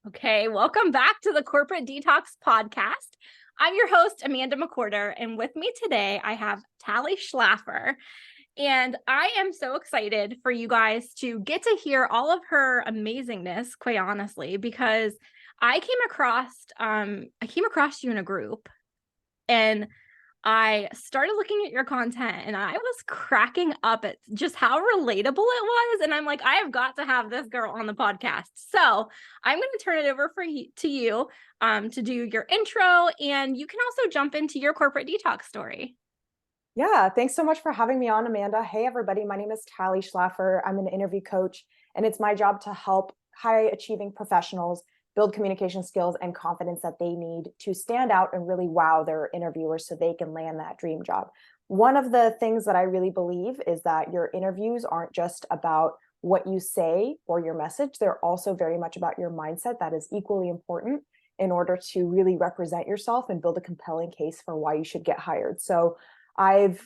Okay, welcome back to the Corporate Detox podcast. I'm your host, Amanda McWhorter, and with me today, I have Tali Shlafer. And I am so excited for you guys to get to hear all of her amazingness, quite honestly, because I came across you in a group, and I started looking at your content and I was cracking up at just how relatable it was. And I'm like, I have got to have this girl on the podcast. So I'm going to turn it over to you to do your intro. And you can also jump into your corporate detox story. Yeah, thanks so much for having me on, Amanda. Hey, everybody. My name is Tali Shlafer. I'm an interview coach, and it's my job to help high achieving professionals build communication skills and confidence that they need to stand out and really wow their interviewers so they can land that dream job. One of the things that I really believe is that your interviews aren't just about what you say or your message, they're also very much about your mindset. That is equally important in order to really represent yourself and build a compelling case for why you should get hired. So I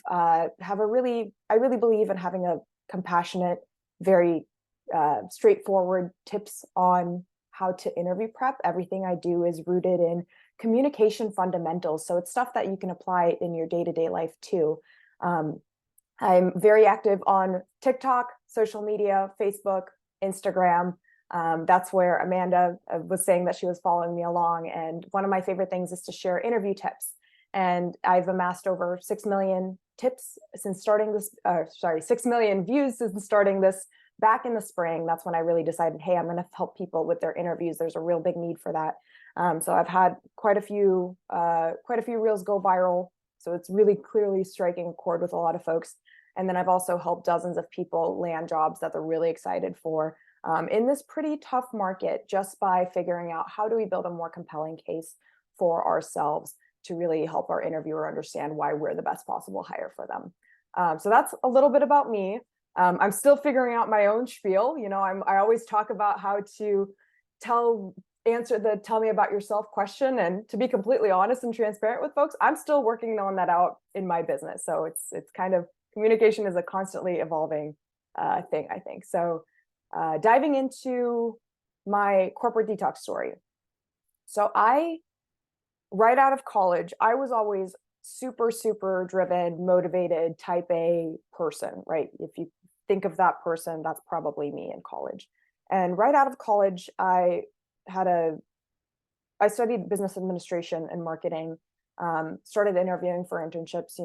really believe in having a compassionate, very straightforward tips on how to interview prep. Everything I do is rooted in communication fundamentals. So it's stuff that you can apply in your day-to-day life too. I'm very active on TikTok, social media, Facebook, Instagram. That's where Amanda was saying that she was following me along. And one of my favorite things is to share interview tips. And I've amassed over 6 million tips since starting this, 6 million views since starting this back in the spring. That's when I really decided, hey, I'm going to help people with their interviews. There's a real big need for that. So I've had quite a few reels go viral. So it's really clearly striking a chord with a lot of folks. And then I've also helped dozens of people land jobs that they're really excited for in this pretty tough market, just by figuring out how do we build a more compelling case for ourselves to really help our interviewer understand why we're the best possible hire for them. So that's a little bit about me. I'm still figuring out my own spiel. You know, I always talk about how to answer the tell me about yourself question. And to be completely honest and transparent with folks, I'm still working on that out in my business. So it's kind of, communication is a constantly evolving thing, I think. So diving into my corporate detox story. So right out of college, I was always super, super driven, motivated, type A person, right? If you think of that person, that's probably me in college. And right out of college, I studied business administration and marketing, started interviewing for internships,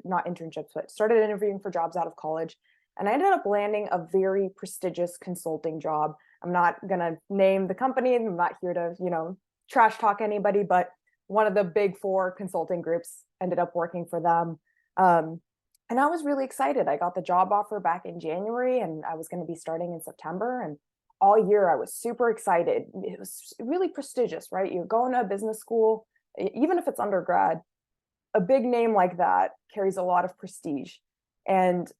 not internships, but started interviewing for jobs out of college. And I ended up landing a very prestigious consulting job. I'm not going to name the company. I'm not here to, trash talk anybody, but one of the big four consulting groups, ended up working for them. And I was really excited. I got the job offer back in January and I was going to be starting in September. And all year I was super excited. It was really prestigious, right? You're going to a business school, even if it's undergrad, a big name like that carries a lot of prestige. And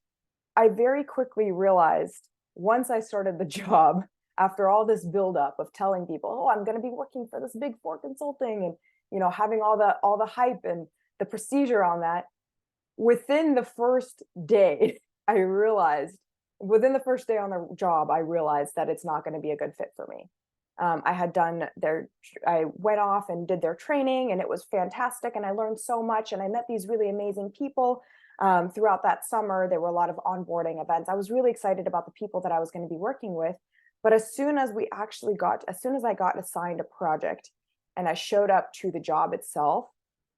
I very quickly realized once I started the job, after all this buildup of telling people, oh, I'm going to be working for this big four consulting and, having all the hype and the prestige around that, within the first day, within the first day on the job, I realized that it's not going to be a good fit for me. I went off and did their training and it was fantastic. And I learned so much and I met these really amazing people. Throughout that summer, there were a lot of onboarding events. I was really excited about the people that I was going to be working with. But as soon as I got assigned a project and I showed up to the job itself,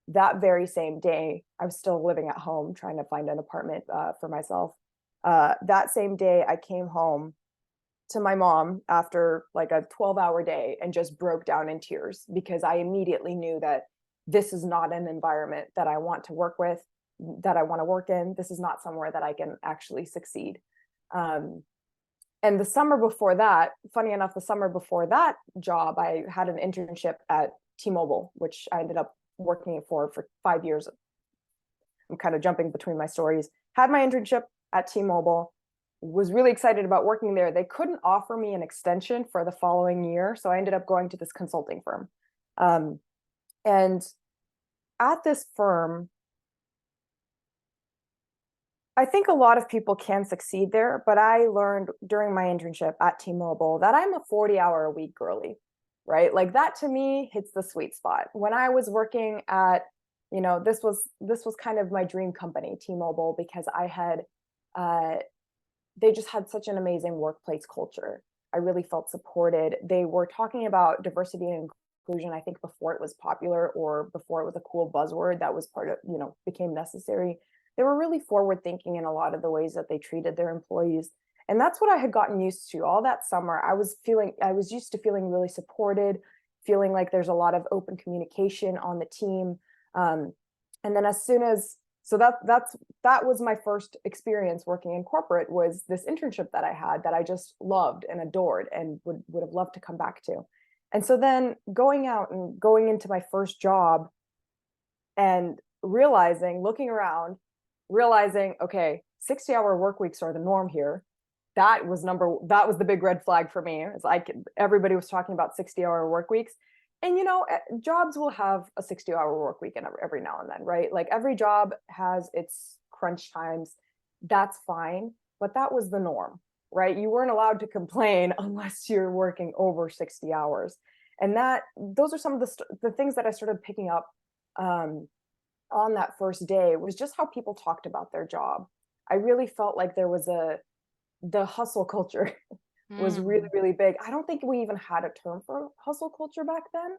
that very same day, I was still living at home trying to find an apartment for myself. That same day, I came home to my mom after like a 12-hour day and just broke down in tears because I immediately knew that this is not an environment that I want to work with, that I want to work in. This is not somewhere that I can actually succeed. And the summer before that, funny enough, the summer before that job, I had an internship at T-Mobile, which I ended up working for 5 years. I'm kind of jumping between my stories. Had my internship at T-Mobile, was really excited about working there. They couldn't offer me an extension for the following year, so I ended up going to this consulting firm. And at this firm, I think a lot of people can succeed there, but I learned during my internship at T-Mobile that I'm a 40-hour-a-week girly. right? Like that to me hits the sweet spot. When I was working at, this was kind of my dream company, T-Mobile, because I had, uh, they just had such an amazing workplace culture. I really felt supported. They were talking about diversity and inclusion, I think before it was popular or before it was a cool buzzword that was part of, became necessary. They were really forward thinking in a lot of the ways that they treated their employees. And that's what I had gotten used to all that summer. I was used to feeling really supported, feeling like there's a lot of open communication on the team. And then as soon as, so that was my first experience working in corporate, was this internship that I had that I just loved and adored and would have loved to come back to. And so then going out and going into my first job and looking around, realizing, okay, 60-hour work weeks are the norm here. That was the big red flag for me. It's like everybody was talking about 60-hour work weeks. And jobs will have a 60-hour work week every now and then, right? Like every job has its crunch times. That's fine, but that was the norm, right? You weren't allowed to complain unless you're working over 60 hours. And those are some of the things that I started picking up on that first day, was just how people talked about their job. I really felt like there was the hustle culture was really, really big. I don't think we even had a term for hustle culture back then.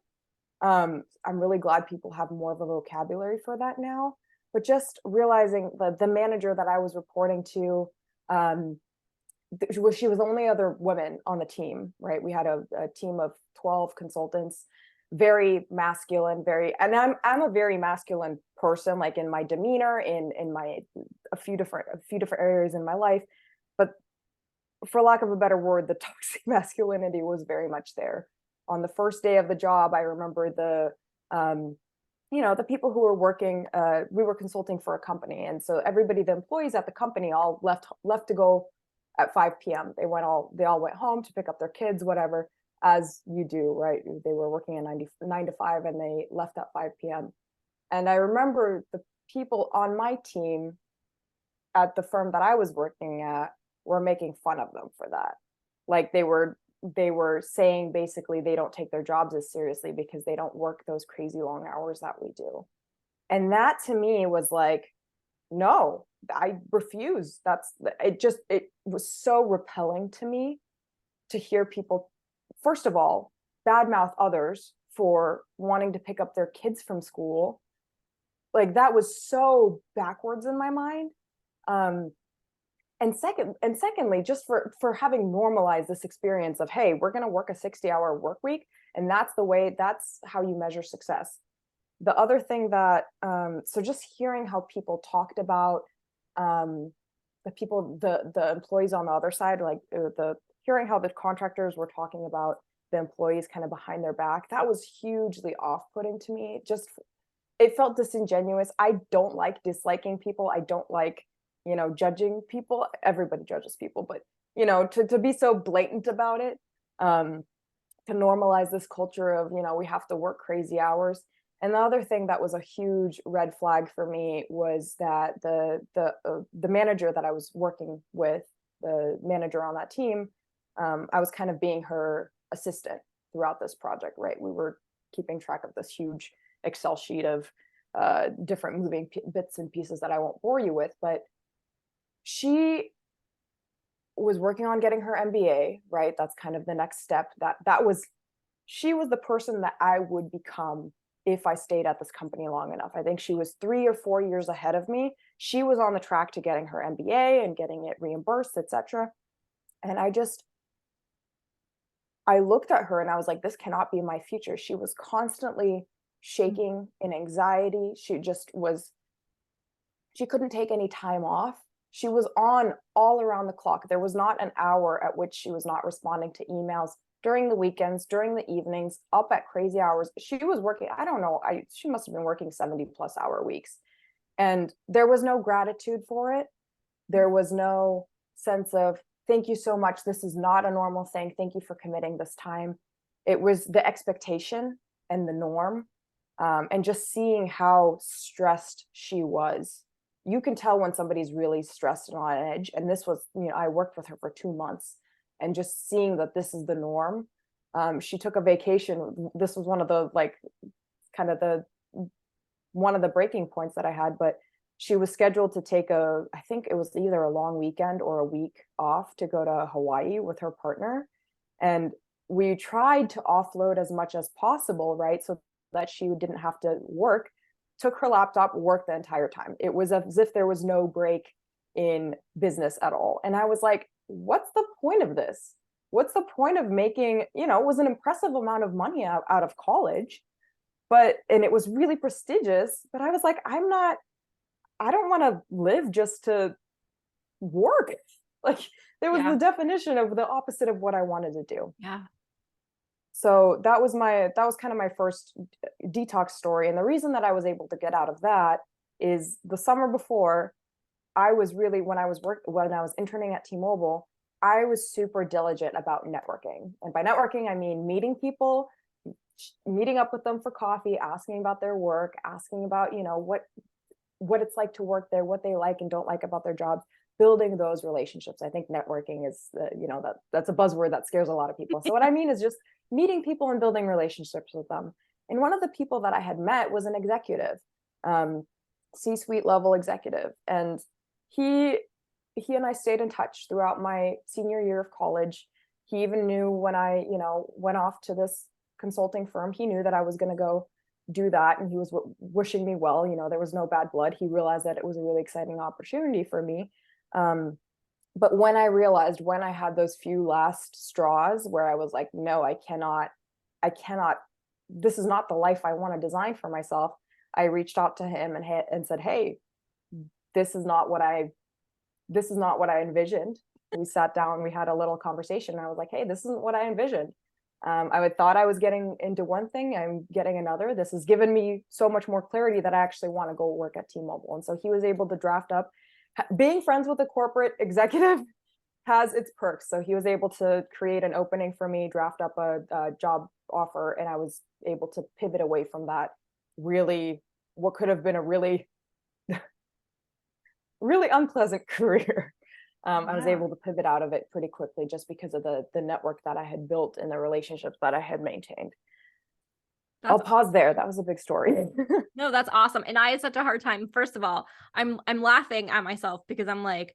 I'm really glad people have more of a vocabulary for that now. But just realizing the manager that I was reporting to, she was the only other woman on the team, right? We had a team of 12 consultants, very masculine, and I'm a very masculine person, like in my demeanor, in my a few different areas in my life. But for lack of a better word, the toxic masculinity was very much there. On the first day of the job, I remember the people who were working, we were consulting for a company. And so the employees at the company all left to go at 5 p.m. They all went home to pick up their kids, whatever, as you do, right? They were working at 9 to 5 and they left at 5 p.m. And I remember the people on my team at the firm that I was working at were making fun of them for that. Like they were saying basically they don't take their jobs as seriously because they don't work those crazy long hours that we do. And that to me was like, no, I refuse. It was so repelling to me to hear people, first of all, badmouth others for wanting to pick up their kids from school. Like that was so backwards in my mind. And secondly, just for having normalized this experience of, hey, we're going to work a 60-hour work week, and that's how you measure success. The other thing that, so just hearing how people talked about the employees on the other side, like hearing how the contractors were talking about the employees kind of behind their back, that was hugely off-putting to me. It felt disingenuous. I don't like disliking people. I don't like judging people. Everybody judges people, but to be so blatant about it, to normalize this culture of we have to work crazy hours. And the other thing that was a huge red flag for me was that the manager that I was working with, the manager on that team, I was kind of being her assistant throughout this project, right? We were keeping track of this huge Excel sheet of different moving bits and pieces that I won't bore you with, but she was working on getting her MBA, right? That's kind of the next step. She was the person that I would become if I stayed at this company long enough. I think she was 3 or 4 years ahead of me. She was on the track to getting her MBA and getting it reimbursed, etc. And I looked at her and I was like, this cannot be my future. She was constantly shaking in anxiety. She couldn't take any time off. She was on all around the clock. There was not an hour at which she was not responding to emails, during the weekends, during the evenings, up at crazy hours. She was working, I don't know, she must have been working 70+ hour weeks. And there was no gratitude for it. There was no sense of, thank you so much. This is not a normal thing. Thank you for committing this time. It was the expectation and the norm. And just seeing how stressed she was. You can tell when somebody's really stressed and on edge. And this was, I worked with her for 2 months, and just seeing that this is the norm She took a vacation. This was one of the like kind of the one of the breaking points that I had, but she was scheduled to take I think it was either a long weekend or a week off to go to Hawaii with her partner. And we tried to offload as much as possible, right? So that she didn't have to work, took her laptop, worked the entire time. It was as if there was no break in business at all. And I was like, what's the point of this? What's the point of making, it was an impressive amount of money out of college, and it was really prestigious, but I was like, I don't want to live just to work. Like there was the definition of the opposite of what I wanted to do. Yeah. So that was kind of my first detox story. And the reason that I was able to get out of that is the summer before, I was really, when I was interning at T-Mobile, I was super diligent about networking. And by networking, I mean meeting people, meeting up with them for coffee, asking about their work, asking about, what it's like to work there, what they like and don't like about their jobs, building those relationships. I think networking is, that's a buzzword that scares a lot of people. So what I mean is just meeting people and building relationships with them. And one of the people that I had met was an executive, C-suite level executive. And he and I stayed in touch throughout my senior year of college. He even knew when I, went off to this consulting firm, he knew that I was going to go do that. And he was wishing me well, there was no bad blood. He realized that it was a really exciting opportunity for me. But when I had those few last straws where I was like, no, I cannot, this is not the life I want to design for myself. I reached out to him and said, hey, this is not what I envisioned. We sat down, we had a little conversation. And I was like, hey, this isn't what I envisioned. I thought I was getting into one thing, I'm getting another. This has given me so much more clarity that I actually want to go work at T-Mobile. And so he was able to draft up, being friends with a corporate executive has its perks. So he was able to create an opening for me, draft up a job offer, and I was able to pivot away from that really, what could have been a really, really unpleasant career. I was able to pivot out of it pretty quickly just because of the network that I had built and the relationships that I had maintained. I'll pause there. That was a big story. No, that's awesome. And I had such a hard time. First of all, I'm laughing at myself because I'm like,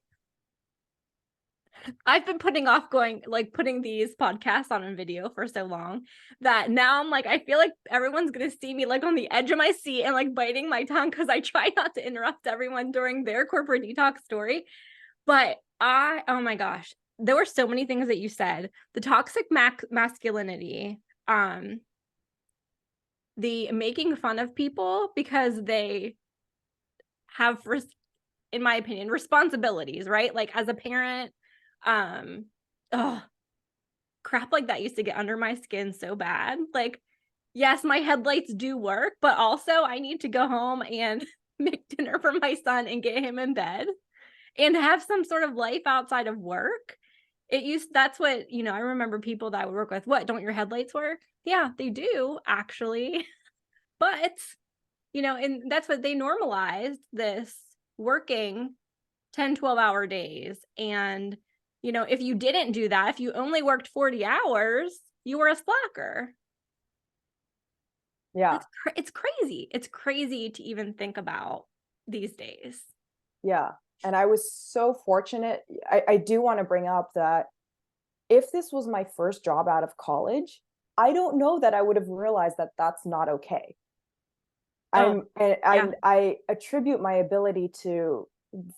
I've been putting off putting these podcasts on video for so long that now I'm like, I feel like everyone's going to see me like on the edge of my seat and like biting my tongue because I try not to interrupt everyone during their corporate detox story. But oh my gosh, there were so many things that you said. The toxic masculinity, the making fun of people because they have, in my opinion, responsibilities, right? Like as a parent, crap like that used to get under my skin so bad. Like, yes, my headlights do work, but also I need to go home and make dinner for my son and get him in bed and have some sort of life outside of work. That's what, I remember people that I would work with. What, don't your headlights work? Yeah, they do actually. But, and that's what they normalized, this working 10, 12-hour days. And, if you didn't do that, if you only worked 40 hours, you were a slacker. Yeah. It's crazy. It's crazy to even think about these days. Yeah. And I was so fortunate. I do want to bring up that if this was my first job out of college, I don't know that I would have realized that that's not okay. I attribute my ability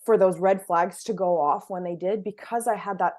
for those red flags to go off when they did because I had that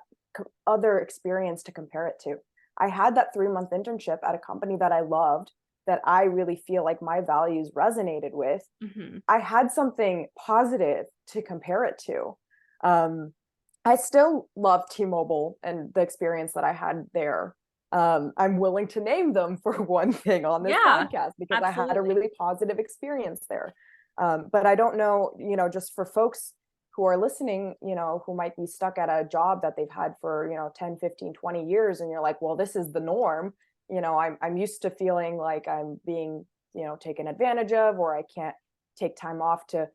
other experience to compare it to. I had that 3-month internship at a company that I loved, that I really feel like my values resonated with. Mm-hmm. I had something positive to compare it to. I still love T-Mobile and the experience that I had there. I'm willing to name them for one thing on this podcast because absolutely. I had a really positive experience there. But I don't know, just for folks who are listening, who might be stuck at a job that they've had for, 10, 15, 20 years. And you're like, well, this is the norm. I'm used to feeling like I'm being, taken advantage of, or I can't take time off to,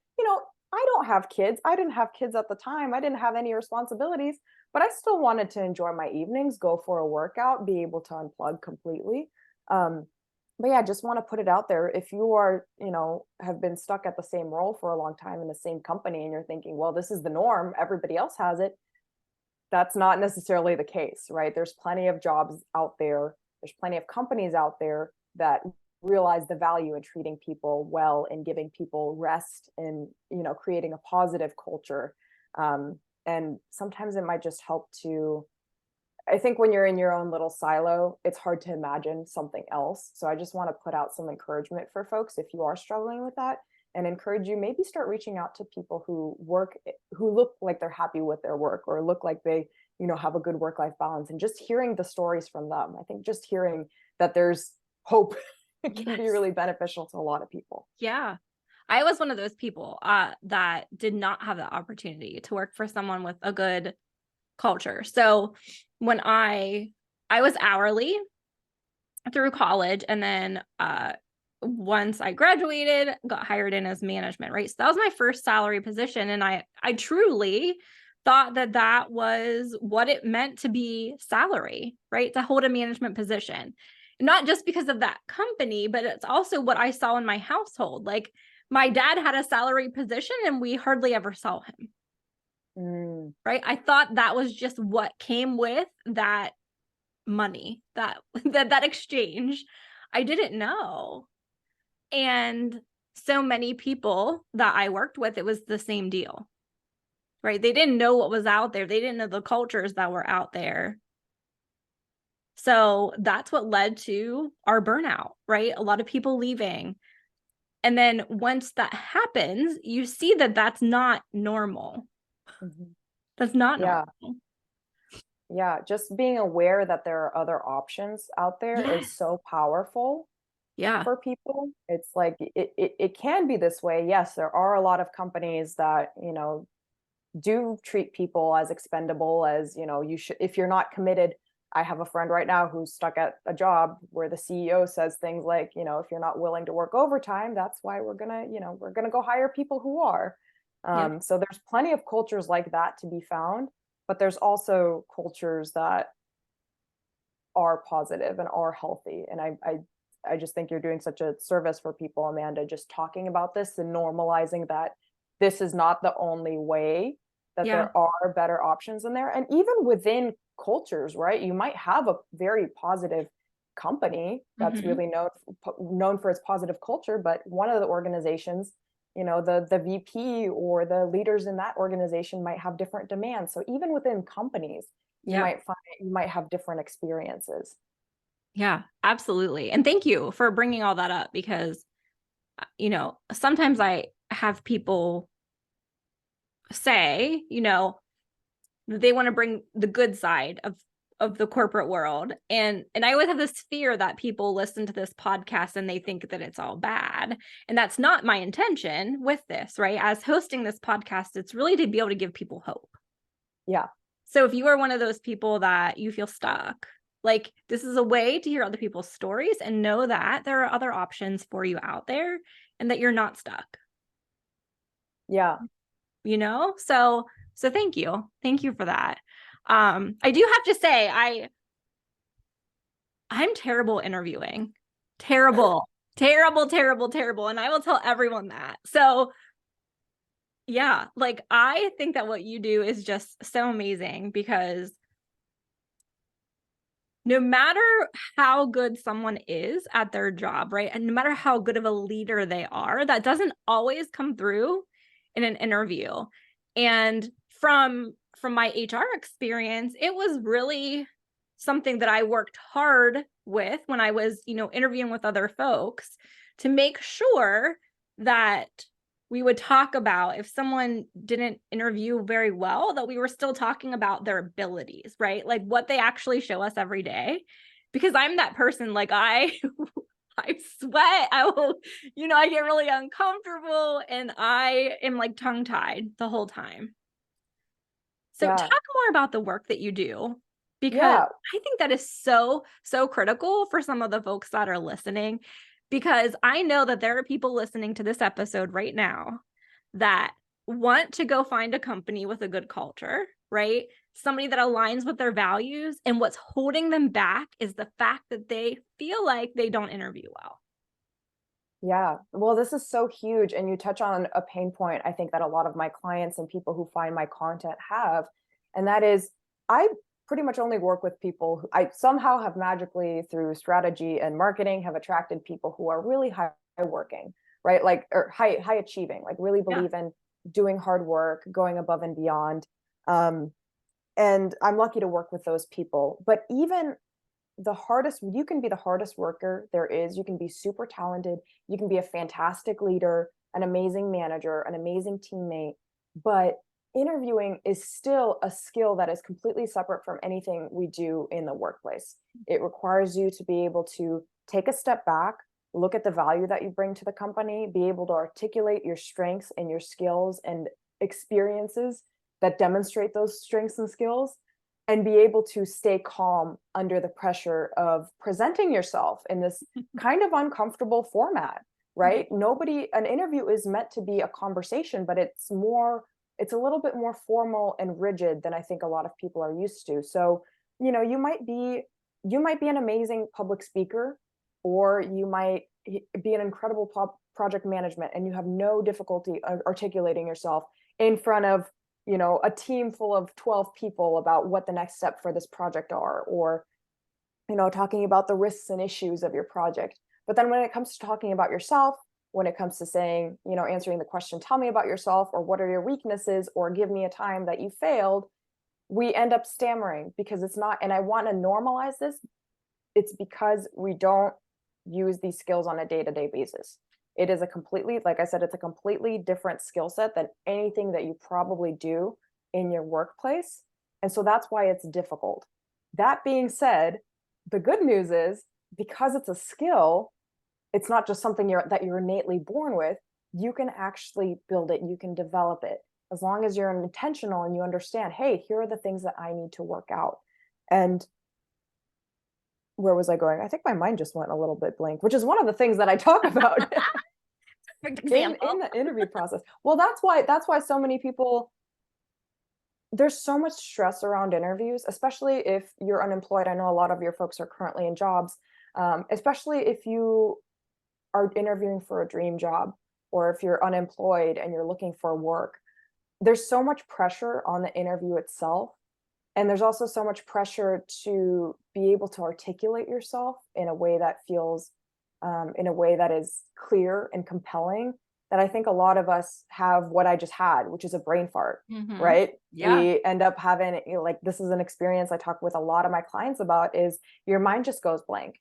I don't have kids. I didn't have kids at the time. I didn't have any responsibilities. but I still wanted to enjoy my evenings, go for a workout, be able to unplug completely. Um, but yeah, just want to put it out there. If you are, have been stuck at the same role for a long time in the same company and you're thinking, well, this is the norm, everybody else has it. That's not necessarily the case, right? There's plenty of jobs out there. There's plenty of companies out there that realize the value in treating people well and giving people rest and, creating a positive culture. And sometimes it might just help to, I think when you're in your own little silo, it's hard to imagine something else. So I just want to put out some encouragement for folks if you are struggling with that, and encourage you, maybe start reaching out to people who look like they're happy with their work, or look like they, have a good work-life balance, and just hearing the stories from them. I think just hearing that there's hope it can be really beneficial to a lot of people. Yeah. I was one of those people that did not have the opportunity to work for someone with a good culture. So when I was hourly through college, and then once I graduated, got hired in as management, right? So that was my first salary position. And I truly thought that was what it meant to be salary, right? To hold a management position. Not just because of that company, but it's also what I saw in my household. Like, my dad had a salary position and we hardly ever saw him. Right? I thought that was just what came with that money, that exchange. I didn't know. And so many people that I worked with, it was the same deal, right? They didn't know what was out there. They didn't know the cultures that were out there. So that's what led to our burnout, right? A lot of people leaving. And then once that happens, you see that that's not normal. Mm-hmm. That's not normal. Yeah, just being aware that there are other options out there is so powerful. Yeah. For people. It's like it can be this way. Yes, there are a lot of companies that, do treat people as expendable, as, you should, if you're not committed. I have a friend right now who's stuck at a job where the CEO says things like, if you're not willing to work overtime, that's why we're gonna go hire people who are. So there's plenty of cultures like that to be found, but there's also cultures that are positive and are healthy. And I just think you're doing such a service for people, Amanda, just talking about this and normalizing that this is not the only way, that there are better options in there. And even within cultures, right? You might have a very positive company that's really known for its positive culture, but one of the organizations, the VP or the leaders in that organization might have different demands. So even within companies, you might have different experiences. Yeah, absolutely. And thank you for bringing all that up, because, sometimes I have people say, they want to bring the good side of the corporate world. And I always have this fear that people listen to this podcast and they think that it's all bad. And that's not my intention with this, right? As hosting this podcast, it's really to be able to give people hope. Yeah. So if you are one of those people that you feel stuck, like, this is a way to hear other people's stories and know that there are other options for you out there and that you're not stuck. Yeah. So thank you. Thank you for that. I do have to say, I'm terrible interviewing. Terrible. Terrible, terrible, terrible. And I will tell everyone that. So yeah, like, I think that what you do is just so amazing, because no matter how good someone is at their job, right? And no matter how good of a leader they are, that doesn't always come through in an interview. And from my HR experience, it was really something that I worked hard with when I was, interviewing with other folks, to make sure that we would talk about, if someone didn't interview very well, that we were still talking about their abilities, right? Like, what they actually show us every day. Because I'm that person, like, I sweat, I will, I get really uncomfortable, and I am like tongue-tied the whole time. So talk more about the work that you do, because I think that is so, so critical for some of the folks that are listening, because I know that there are people listening to this episode right now that want to go find a company with a good culture, right? somebody that aligns with their values, and what's holding them back is the fact that they feel like they don't interview well. Yeah, well, this is so huge. And you touch on a pain point I think that a lot of my clients and people who find my content have. And that is, I pretty much only work with people who I somehow have magically, through strategy and marketing, have attracted people who are really high working, right? Like, or high achieving, like really believe in doing hard work, going above and beyond. Um, and I'm lucky to work with those people. But even you can be the hardest worker there is. You can be super talented. You can be a fantastic leader, an amazing manager, an amazing teammate. But interviewing is still a skill that is completely separate from anything we do in the workplace. It requires you to be able to take a step back, look at the value that you bring to the company, be able to articulate your strengths and your skills and experiences that demonstrate those strengths and skills, and be able to stay calm under the pressure of presenting yourself in this kind of uncomfortable format, right? An interview is meant to be a conversation, but it's a little bit more formal and rigid than I think a lot of people are used to. So, you might be an amazing public speaker, or you might be an incredible project management, and you have no difficulty articulating yourself in front of a team full of 12 people about what the next step for this project are, or talking about the risks and issues of your project. But then when it comes to talking about yourself, when it comes to saying, answering the question, tell me about yourself, or what are your weaknesses, or give me a time that you failed, we end up stammering, because it's not. And I want to normalize this. It's because we don't use these skills on a day-to-day basis. It is like I said, it's a completely different skill set than anything that you probably do in your workplace. And so that's why it's difficult. That being said, the good news is, because it's a skill, it's not just something that you're innately born with. You can actually build it. You can develop it, as long as you're intentional and you understand, hey, here are the things that I need to work out. And where was I going? I think my mind just went a little bit blank, which is one of the things that I talk about in the interview process. Well, that's why so many people, there's so much stress around interviews, especially if you're unemployed. I know a lot of your folks are currently in jobs, especially if you are interviewing for a dream job, or if you're unemployed and you're looking for work. There's so much pressure on the interview itself. And there's also so much pressure to be able to articulate yourself in a way that feels, in a way that is clear and compelling, that I think a lot of us have what I just had, which is a brain fart, right? Yeah. We end up having, like, this is an experience I talk with a lot of my clients about, is your mind just goes blank.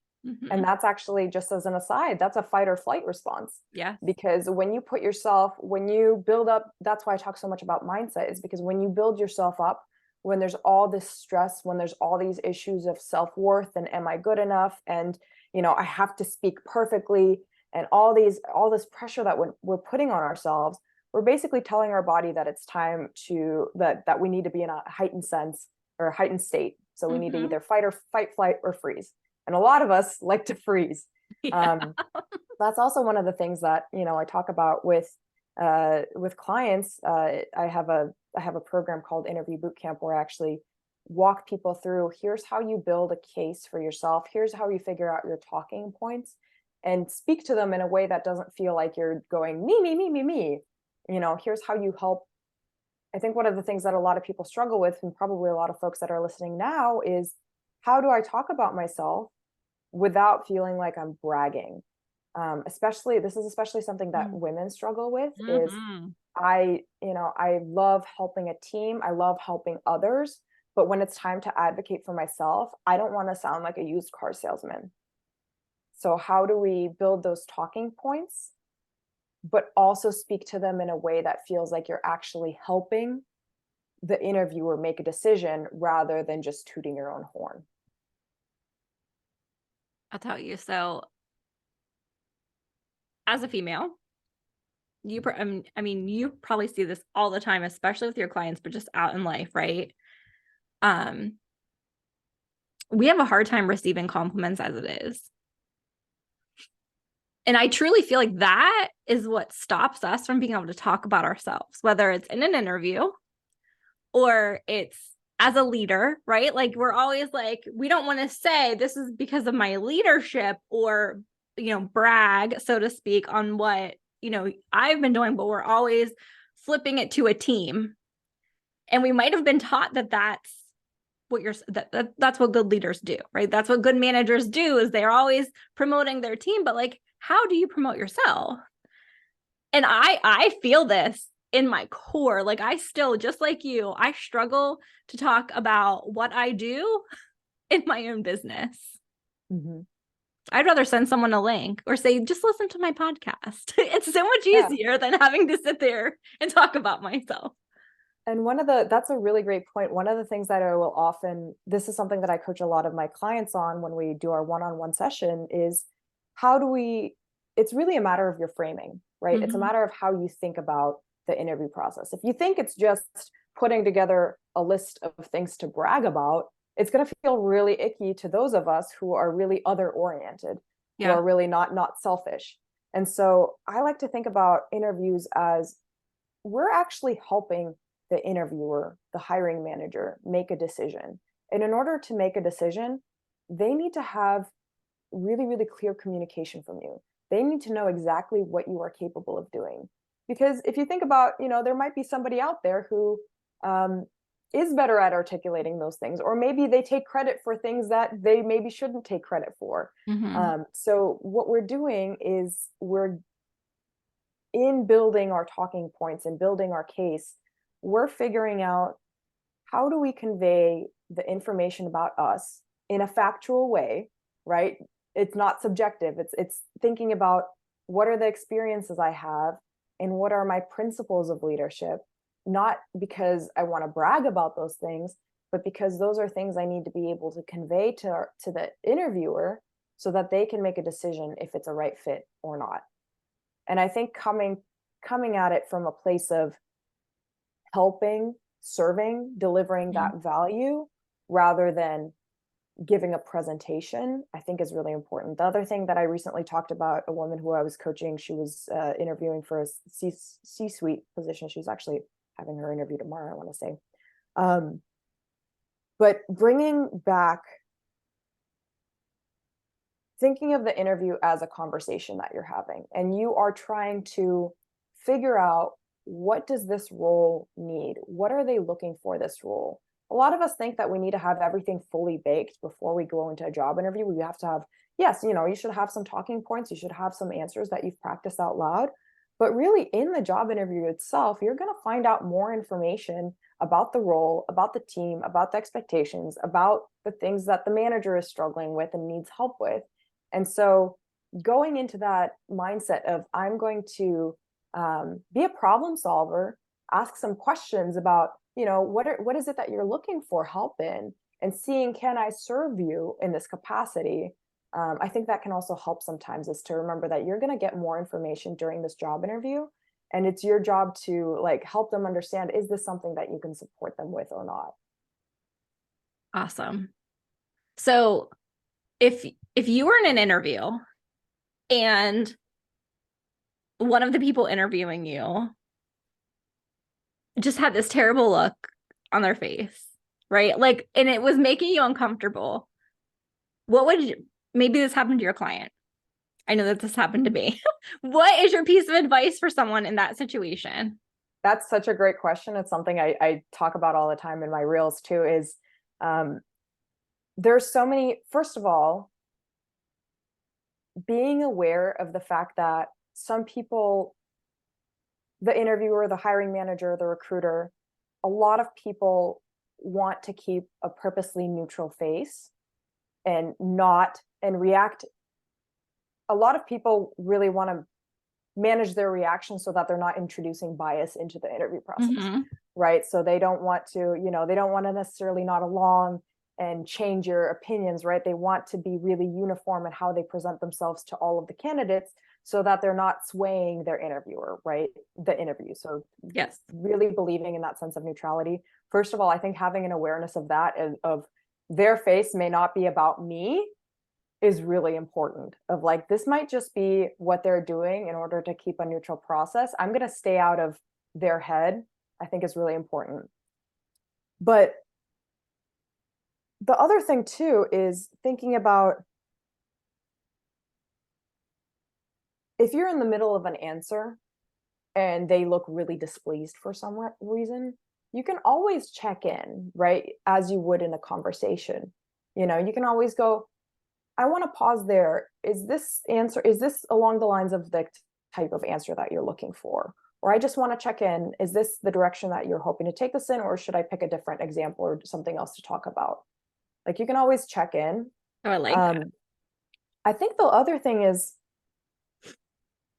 And that's actually, just as an aside, that's a fight or flight response. Yeah. Because when you build up, that's why I talk so much about mindset, is because when you build yourself up, when there's all this stress, when there's all these issues of self-worth and am I good enough, and I have to speak perfectly, and all this pressure that we're putting on ourselves, we're basically telling our body that it's time that we need to be in a heightened sense, or a heightened state. So we need to either fight, flight, or freeze. And a lot of us like to freeze. Yeah. That's also one of the things that I talk about with clients. I have a program called Interview Bootcamp, where I actually walk people through, here's how you build a case for yourself. Here's how you figure out your talking points and speak to them in a way that doesn't feel like you're going, me, me, me, me, me. Here's how you help. I think one of the things that a lot of people struggle with, and probably a lot of folks that are listening now, is, how do I talk about myself without feeling like I'm bragging? This is especially something that women struggle with, is I love helping a team. I love helping others. But when it's time to advocate for myself, I don't want to sound like a used car salesman. So how do we build those talking points, but also speak to them in a way that feels like you're actually helping the interviewer make a decision, rather than just tooting your own horn? I'll tell you. So, as a female, you probably see this all the time, especially with your clients, but just out in life, right? We have a hard time receiving compliments as it is. And I truly feel like that is what stops us from being able to talk about ourselves, whether it's in an interview, or it's as a leader, right? Like we're always like, we don't want to say this is because of my leadership or, brag, so to speak, on what, I've been doing, but we're always flipping it to a team. And we might have been taught that that's what that's what good leaders do, right? That's what good managers do, is they're always promoting their team. But like, how do you promote yourself? And I feel this in my core. Like I still, just like you, I struggle to talk about what I do in my own business. Mm-hmm. I'd rather send someone a link or say, just listen to my podcast. It's so much Yeah. easier than having to sit there and talk about myself. And that's a really great point. One of the things that I will this is something that I coach a lot of my clients on when we do our one-on-one session, is it's really a matter of your framing, right? Mm-hmm. It's a matter of how you think about the interview process. If you think it's just putting together a list of things to brag about, it's going to feel really icky to those of us who are really other oriented, who are really not selfish. And so I like to think about interviews as we're actually helping the interviewer, the hiring manager, make a decision. And in order to make a decision, they need to have really, really clear communication from you. They need to know exactly what you are capable of doing. Because if you think about, there might be somebody out there who is better at articulating those things, or maybe they take credit for things that they maybe shouldn't take credit for. Mm-hmm. So what we're doing is we're in building our talking points and building our case, we're figuring out how do we convey the information about us in a factual way, right? It's not subjective. It's thinking about what are the experiences I have and what are my principles of leadership, not because I want to brag about those things, but because those are things I need to be able to convey to the interviewer so that they can make a decision if it's a right fit or not. And I think coming at it from a place of helping, serving, delivering that value rather than giving a presentation, I think is really important. The other thing that I recently talked about, a woman who I was coaching, she was interviewing for a C-suite position. She's actually having her interview tomorrow, I want to say. But bringing back, thinking of the interview as a conversation that you're having, and you are trying to figure out, what does this role need? What are they looking for this role? A lot of us think that we need to have everything fully baked before we go into a job interview. We have to have, yes, you should have some talking points. You should have some answers that you've practiced out loud. But really, in the job interview itself, you're going to find out more information about the role, about the team, about the expectations, about the things that the manager is struggling with and needs help with. And so going into that mindset of, I'm going to be a problem solver, ask some questions about, what is it that you're looking for help in, and seeing, can I serve you in this capacity? I think that can also help sometimes, is to remember that you're going to get more information during this job interview, and it's your job to help them understand, is this something that you can support them with or not? Awesome. So if you were in an interview and one of the people interviewing you just had this terrible look on their face, right? And it was making you uncomfortable, maybe this happened to your client. I know that this happened to me. What is your piece of advice for someone in that situation? That's such a great question. It's something I talk about all the time in my reels too, is there's so many, first of all, being aware of the fact that some people, the interviewer, the hiring manager, the recruiter, a lot of people want to keep a purposely neutral face and react. A lot of people really want to manage their reaction so that they're not introducing bias into the interview process, right? So they don't want to, they don't want to necessarily nod along and change your opinions, right? They want to be really uniform in how they present themselves to all of the candidates so that they're not swaying their interviewer, right? The interview. So yes, really believing in that sense of neutrality. First of all, I think having an awareness of that, of their face may not be about me, is really important. Of this might just be what they're doing in order to keep a neutral process. I'm going to stay out of their head, I think is really important. But the other thing too is thinking about, if you're in the middle of an answer and they look really displeased for some reason, you can always check in, right? As you would in a conversation. You can always go, I want to pause there. Is this along the lines of the type of answer that you're looking for? Or I just want to check in, is this the direction that you're hoping to take this in? Or should I pick a different example or something else to talk about? Like, you can always check in. Oh, I like that. I think the other thing is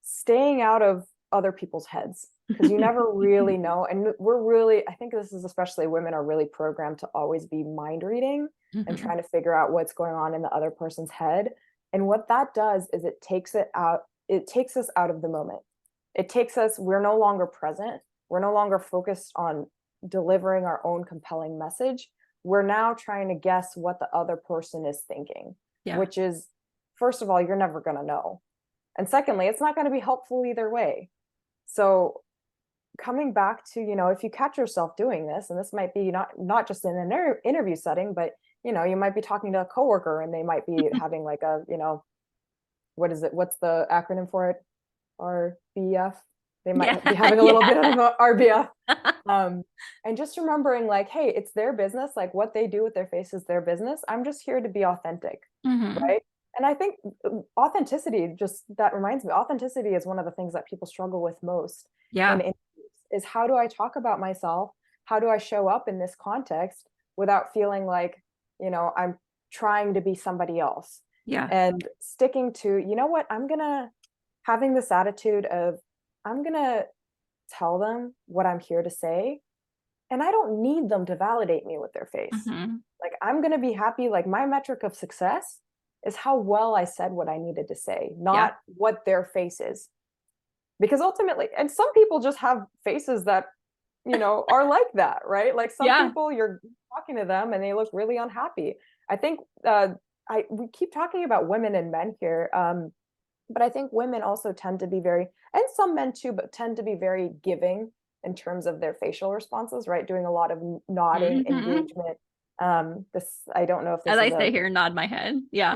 staying out of other people's heads, because you never really know. And I think this is, especially women are really programmed to always be mind reading and trying to figure out what's going on in the other person's head. And what that does is it takes us out of the moment. We're no longer present. We're no longer focused on delivering our own compelling message. We're now trying to guess what the other person is thinking, which is, first of all, you're never going to know. And secondly, it's not going to be helpful either way. So coming back to, if you catch yourself doing this, and this might be not just in an interview setting, but, you might be talking to a coworker and they might be having like a, what is it? What's the acronym for it? RBF. They might be having a little bit of a RBF. And just remembering, like, hey, it's their business. Like, what they do with their face is their business. I'm just here to be authentic. Right. And I think authenticity, that reminds me, authenticity is one of the things that people struggle with most. Is how do I talk about myself? How do I show up in this context without feeling like, I'm trying to be somebody else? And sticking to, what, having this attitude of, I'm going to tell them what I'm here to say. And I don't need them to validate me with their face. Like, I'm going to be happy. Like, my metric of success is how well I said what I needed to say, not what their face is. Because ultimately, and some people just have faces that, are like that, right? Like, some people, you're talking to them and they look really unhappy. I think we keep talking about women and men here. But I think women also tend to be very, and some men too, but tend to be very giving in terms of their facial responses, right? Doing a lot of nodding, engagement. I don't know if this as is I say here, nod my head. Yeah,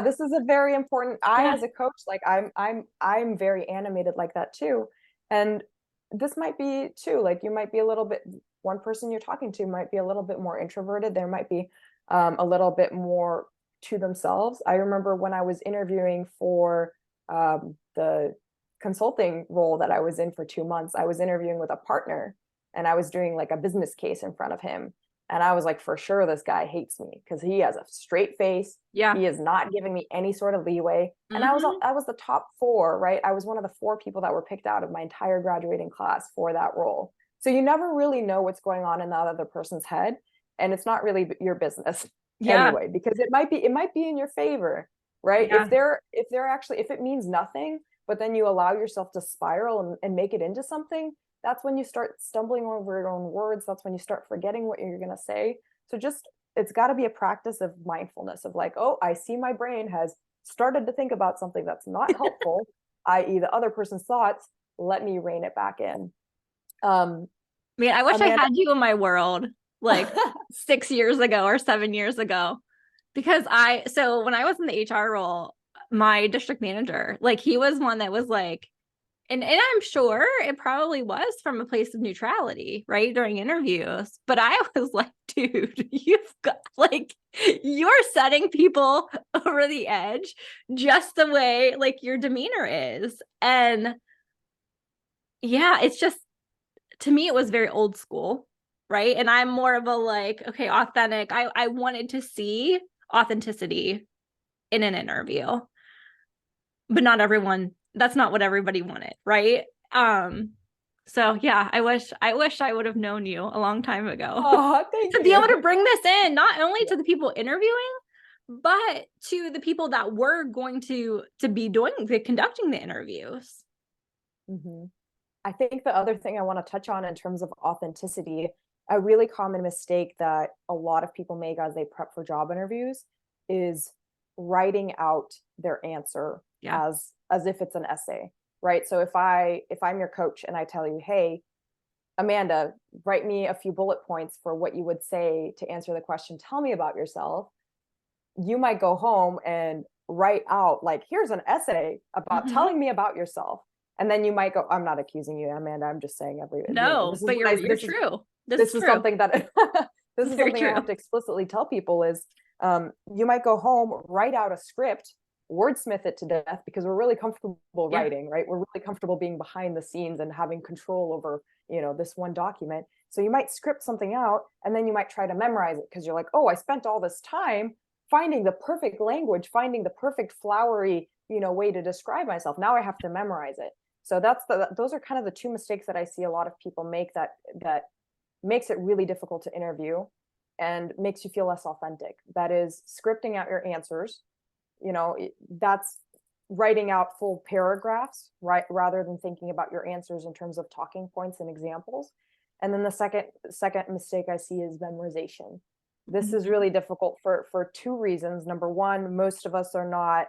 this is a very important, as a coach, like, I'm very animated like that too. And this might be too, like, you might be a little bit, one person you're talking to might be a little bit more introverted. There might be a little bit more to themselves. I remember when I was interviewing for the consulting role that I was in for 2 months, I was interviewing with a partner and I was doing like a business case in front of him. And I was like, for sure, this guy hates me because he has a straight face. He is not giving me any sort of leeway. And I was the top 4, right? I was one of the 4 people that were picked out of my entire graduating class for that role. So you never really know what's going on in that other person's head. And it's not really your business anyway, because it might be in your favor, right? If it means nothing, but then you allow yourself to spiral and make it into something, that's when you start stumbling over your own words. That's when you start forgetting what you're going to say. So it's got to be a practice of mindfulness of like, oh, I see my brain has started to think about something that's not helpful, i.e. the other person's thoughts. Let me rein it back in. Man, I wish I had you in my world like 6 years ago or 7 years ago, because so when I was in the HR role, my district manager, like, he was one that was like, and I'm sure it probably was from a place of neutrality, right, during interviews. But I was like, dude, you're setting people over the edge just the way like your demeanor is. And it's just, to me, it was very old school, right? And I'm more of a like, okay, authentic. I wanted to see authenticity in an interview, but that's not what everybody wanted, right? So I wish I would have known you a long time ago to be able to bring this in, not only to the people interviewing, but to the people that were going to be conducting the interviews. I think the other thing I want to touch on in terms of authenticity, a really common mistake that a lot of people make as they prep for job interviews is writing out their answer as if it's an essay, right? So if I'm your coach and I tell you, hey, Amanda, write me a few bullet points for what you would say to answer the question, tell me about yourself. You might go home and write out, like, here's an essay about Mm-hmm. telling me about yourself. And then you might go, I'm not accusing you, Amanda. I'm just saying No, this is but what I, you're true. This is this is true. something that, this is Very something I true. have to explicitly tell people is, you might go home, write out a script, wordsmith it to death, because we're really comfortable Yeah. writing, right? We're really comfortable being behind the scenes and having control over, this one document. So you might script something out, and then you might try to memorize it because you're like, oh, I spent all this time finding the perfect language, finding the perfect flowery, way to describe myself. Now I have to memorize it. So those are kind of the two mistakes that I see a lot of people make, that makes it really difficult to interview and makes you feel less authentic. That is scripting out your answers. That's writing out full paragraphs, right, rather than thinking about your answers in terms of talking points and examples. And then the second mistake I see is memorization. This is Mhm. really difficult for two reasons. Number one, most of us are not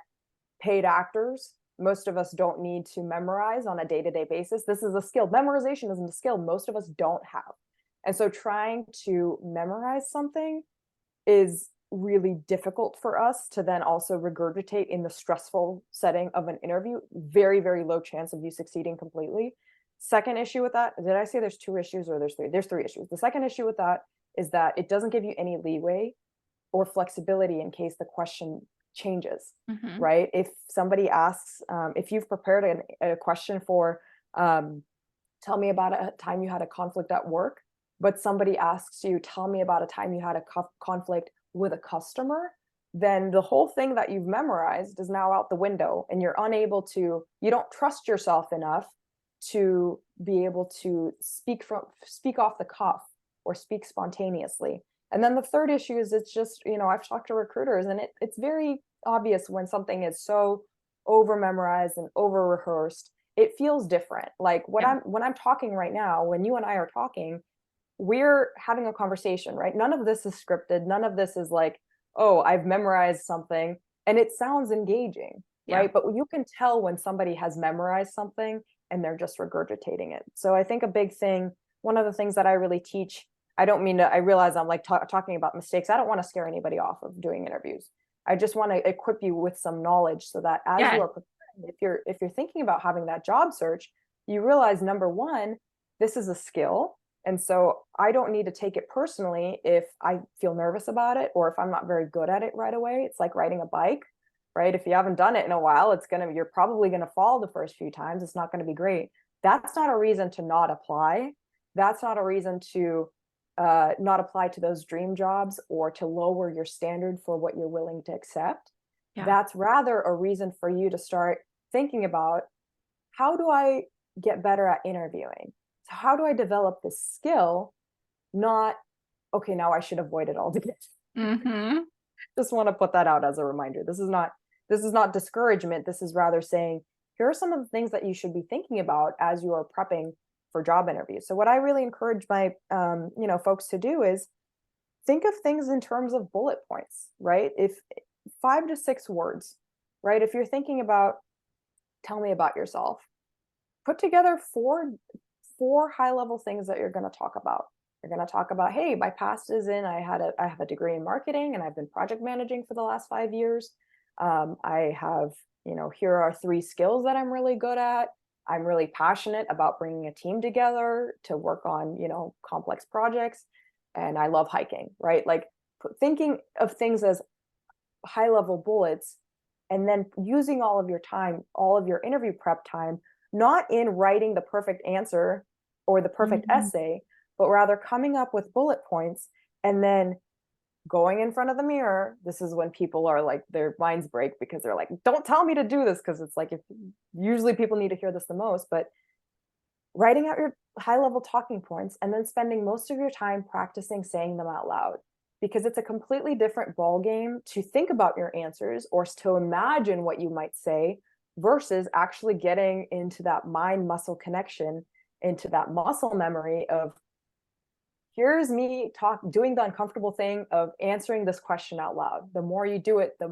paid actors. Most of us don't need to memorize on a day-to-day basis. This is a skill. Memorization isn't a skill most of us don't have. And so trying to memorize something is really difficult for us to then also regurgitate in the stressful setting of an interview. Very, very low chance of you succeeding completely. Second issue with that, did I say there's two issues or there's three? There's three issues. The second issue with that is that it doesn't give you any leeway or flexibility in case the question changes, Mhm. right? If somebody asks, if you've prepared a question for, tell me about a time you had a conflict at work, but somebody asks you, tell me about a time you had a conflict with a customer, then the whole thing that you've memorized is now out the window, and you don't trust yourself enough to be able to speak off the cuff or speak spontaneously. And then the third issue is, it's just, I've talked to recruiters, and it's very obvious when something is so over memorized and over rehearsed. It feels different. Like Yeah. when I'm talking right now, when you and I are talking, we're having a conversation, right? None of this is scripted. None of this is like, oh, I've memorized something and it sounds engaging, Yeah. right? But you can tell when somebody has memorized something and they're just regurgitating it. So I think a big thing, one of the things that I really teach, I don't mean to, I realize I'm like talking about mistakes. I don't want to scare anybody off of doing interviews. I just want to equip you with some knowledge so that as you Yeah. are preparing, if you're thinking about having that job search, you realize, number one, this is a skill, and so I don't need to take it personally if I feel nervous about it or if I'm not very good at it right away. It's like riding a bike, right? If you haven't done it in a while, you're probably going to fall the first few times. It's not going to be great. That's not a reason to not apply. That's not a reason to not apply to those dream jobs or to lower your standard for what you're willing to accept. Yeah. That's rather a reason for you to start thinking about, how do I get better at interviewing? So how do I develop this skill? Not, okay, now I should avoid it altogether. Mhm. Just want to put that out as a reminder. This is not discouragement. This is rather saying, here are some of the things that you should be thinking about as you are prepping for job interviews. So what I really encourage my folks to do is think of things in terms of bullet points, right? If 5 to 6 words, right? If you're thinking about, tell me about yourself, put together four high level things that you're going to talk about. You're going to talk about, hey, my past is in, I have a degree in marketing and I've been project managing for the last 5 years. I have, here are 3 skills that I'm really good at. I'm really passionate about bringing a team together to work on, complex projects. And I love hiking, right? Like thinking of things as high level bullets, and then using all of your time, all of your interview prep time, not in writing the perfect answer or the perfect Mhm. essay, but rather coming up with bullet points and then going in front of the mirror. This is when people are like, their minds break because they're like, don't tell me to do this. Cause it's like, if usually people need to hear this the most, but writing out your high level talking points and then spending most of your time practicing saying them out loud, because it's a completely different ball game to think about your answers or to imagine what you might say versus actually getting into that mind muscle connection, into that muscle memory of, here's me doing the uncomfortable thing of answering this question out loud. The more you do it, the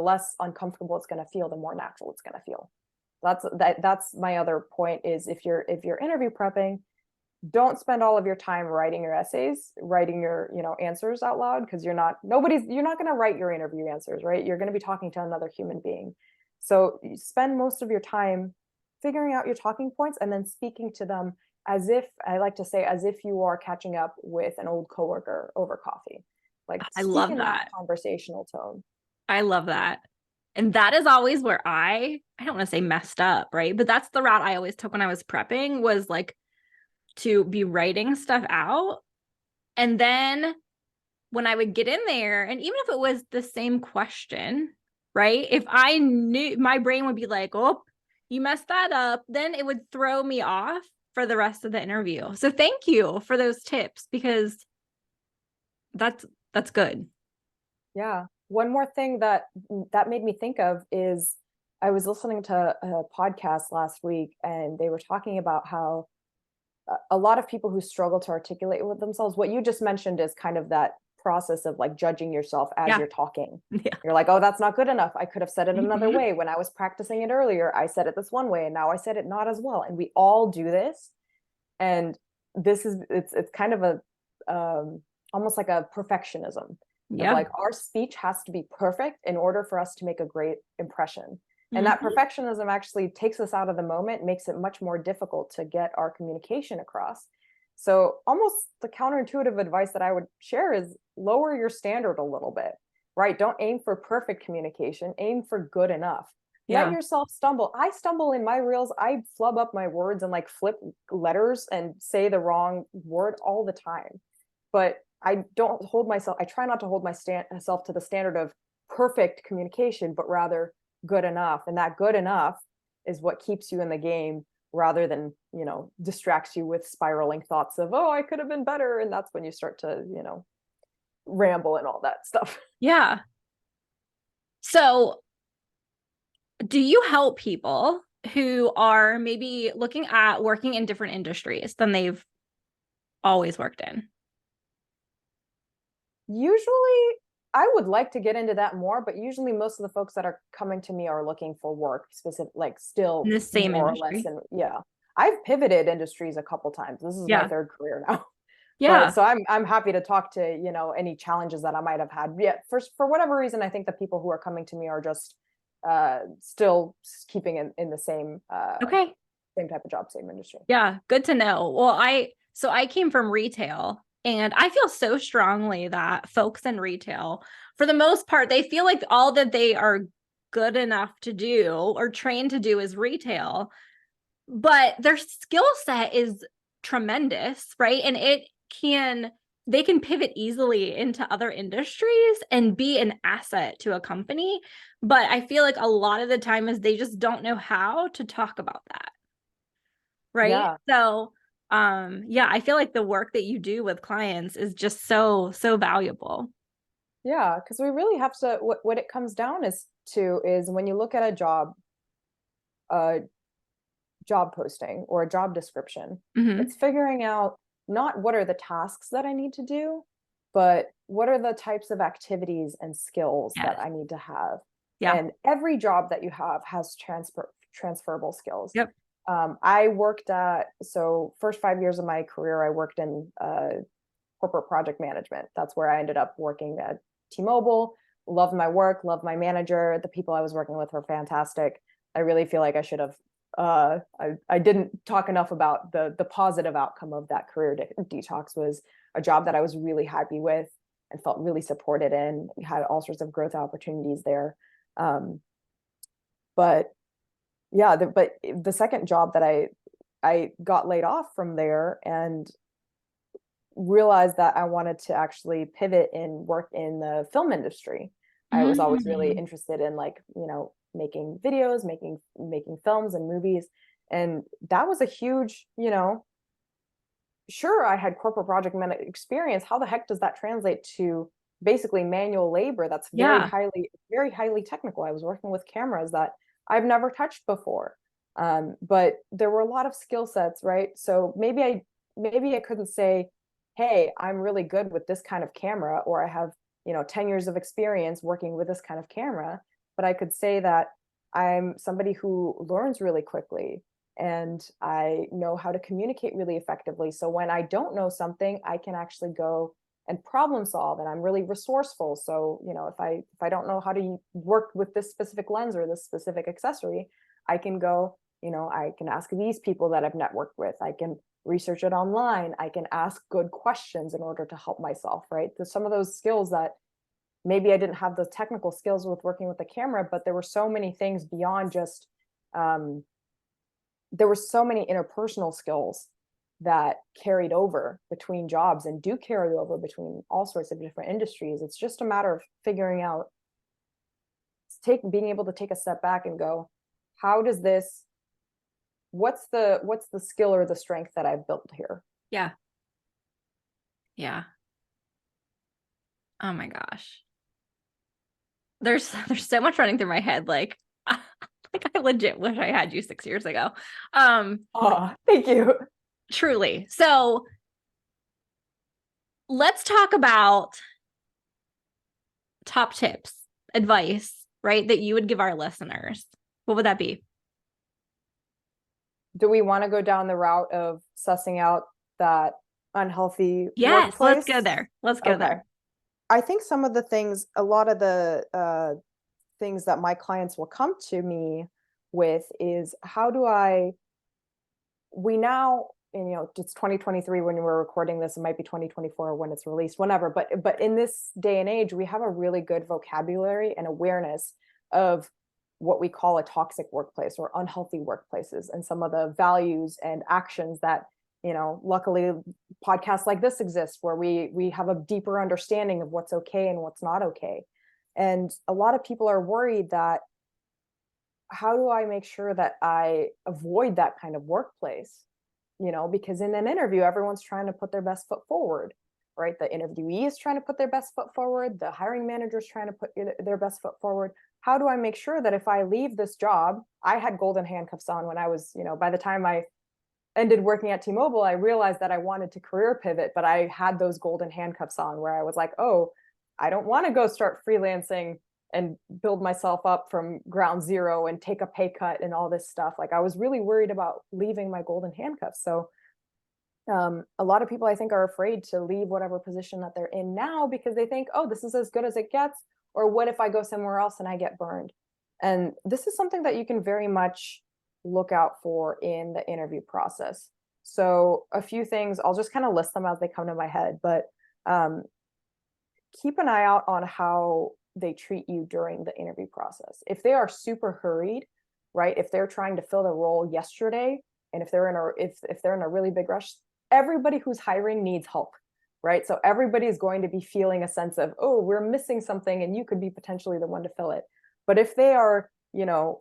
less uncomfortable it's going to feel, the more natural it's going to feel. That's my other point is, if you're interview prepping, don't spend all of your time writing your essays, writing your, answers out loud, because you're not going to write your interview answers, right? You're going to be talking to another human being. So you spend most of your time figuring out your talking points and then speaking to them as if, I like to say, as if you are catching up with an old coworker over coffee. Like, I speak love in that that. conversational tone. I love that. And that is always where I don't want to say messed up, right? But that's the route I always took when I was prepping, was like to be writing stuff out. And then when I would get in there, and even if it was the same question, right? If I knew, my brain would be like, oh, you messed that up, then it would throw me off for the rest of the interview. So thank you for those tips, because that's good. Yeah. One more thing that made me think of is, I was listening to a podcast last week, and they were talking about how a lot of people who struggle to articulate with themselves, what you just mentioned is kind of that process of like judging yourself as Yeah. you're talking. Yeah. You're like, oh, that's not good enough. I could have said it another Mhm. way. When I was practicing it earlier, I said it this one way, and now I said it not as well. And we all do this. And it's kind of a almost like a perfectionism of Yeah. like, our speech has to be perfect in order for us to make a great impression. And that Mhm. perfectionism actually takes us out of the moment, makes it much more difficult to get our communication across. So almost the counterintuitive advice that I would share is lower your standard a little bit, right? Don't aim for perfect communication, aim for good enough. Let Yeah. yourself stumble. I stumble in my reels. I flub up my words and like flip letters and say the wrong word all the time. But I don't hold myself, I try not to hold myself to the standard of perfect communication, but rather good enough. And that good enough is what keeps you in the game, rather than, distracts you with spiraling thoughts of, oh, I could have been better. And that's when you start to, ramble and all that stuff. Yeah. So, do you help people who are maybe looking at working in different industries than they've always worked in? Usually, I would like to get into that more, but usually most of the folks that are coming to me are looking for work specific, like In still the same more or less. industry? And yeah, I've pivoted industries a couple times. This is my Yeah. third career now. But Yeah. so I'm happy to talk to, any challenges that I might have had. Yeah, for whatever reason, I think the people who are coming to me are just still keeping in the Okay. same type of job, same industry. Yeah. Good to know. Well, I came from retail, and I feel so strongly that folks in retail, for the most part, they feel like all that they are good enough to do or trained to do is retail, but their skill set is tremendous, right? And they can pivot easily into other industries and be an asset to a company. But I feel like a lot of the time is they just don't know how to talk about that, right? Yeah. So, yeah, I feel like the work that you do with clients is just so valuable. Yeah, because we really have to, what it comes down is when you look at a job posting or a job description, Hmm. it's figuring out not what are the tasks that I need to do, but what are the types of activities and skills that Yes. I need to have. Yeah. And every job that you have has transferable skills. Yep. I worked at, so first 5 years of my career, I worked in corporate project management. That's where I ended up working at T-Mobile. Loved my work, loved my manager. The people I was working with were fantastic. I really feel like I should have. I didn't talk enough about the positive outcome of that career detox. Was a job that I was really happy with and felt really supported in. We had all sorts of growth opportunities there. Um, but yeah, but the second job that I got laid off from there, and realized that I wanted to actually pivot and work in the film industry. I was always really Mm. interested in, like, making videos, making films and movies. And that was a huge, sure, I had corporate project management experience. How the heck does that translate to basically manual labor that's Yeah. very highly technical? I was working with cameras that I've never touched before. But there were a lot of skill sets, right? So maybe I couldn't say, hey, I'm really good with this kind of camera, or I have, 10 years of experience working with this kind of camera. But I could say that I'm somebody who learns really quickly and I know how to communicate really effectively. So when I don't know something, I can actually go and problem solve, and I'm really resourceful. So, if I don't know how to work with this specific lens or this specific accessory, I can go, I can ask these people that I've networked with. I can research it online. I can ask good questions in order to help myself, right? There's some of those skills that maybe I didn't have the technical skills with working with the camera, but there were so many things beyond just, there were so many interpersonal skills that carried over between jobs and do carry over between all sorts of different industries. It's just a matter of figuring out, being able to take a step back and go, how does this, what's the skill or the strength that I've built here? Yeah. Yeah. Oh my gosh. There's so much running through my head. Like I legit wish I had you 6 years ago. Oh, thank you. Truly. So let's talk about top tips, advice, right? That you would give our listeners. What would that be? Do we want to go down the route of sussing out that unhealthy Yes, workplace? let's go there. Let's go there. I think some of the things, a lot of the things that my clients will come to me with is, how do we now, it's 2023 when we're recording this, it might be 2024 when it's released, whenever, but in this day and age, we have a really good vocabulary and awareness of what we call a toxic workplace or unhealthy workplaces, and some of the values and actions that, luckily podcasts like this exist, where we have a deeper understanding of what's okay and what's not okay. And a lot of people are worried that, how do I make sure that I avoid that kind of workplace? Because in an interview, everyone's trying to put their best foot forward, right? The interviewee is trying to put their best foot forward. The hiring manager is trying to put their best foot forward. How do I make sure that if I leave this job, I had golden handcuffs on when I was, by the time I ended working at T-Mobile, I realized that I wanted to career pivot, but I had those golden handcuffs on where I was like, oh, I don't want to go start freelancing and build myself up from ground zero and take a pay cut and all this stuff. Like, I was really worried about leaving my golden handcuffs. So a lot of people, I think, are afraid to leave whatever position that they're in now because they think, oh, this is as good as it gets. Or what if I go somewhere else and I get burned? And this is something that you can very much look out for in the interview process. So a few things, I'll just kind of list them as they come to my head, but keep an eye out on how they treat you during the interview process. If they are super hurried, right? If they're trying to fill the role yesterday, and if they're in a really big rush, everybody who's hiring needs help, right? So everybody is going to be feeling a sense of, oh, we're missing something, and you could be potentially the one to fill it. But if they are,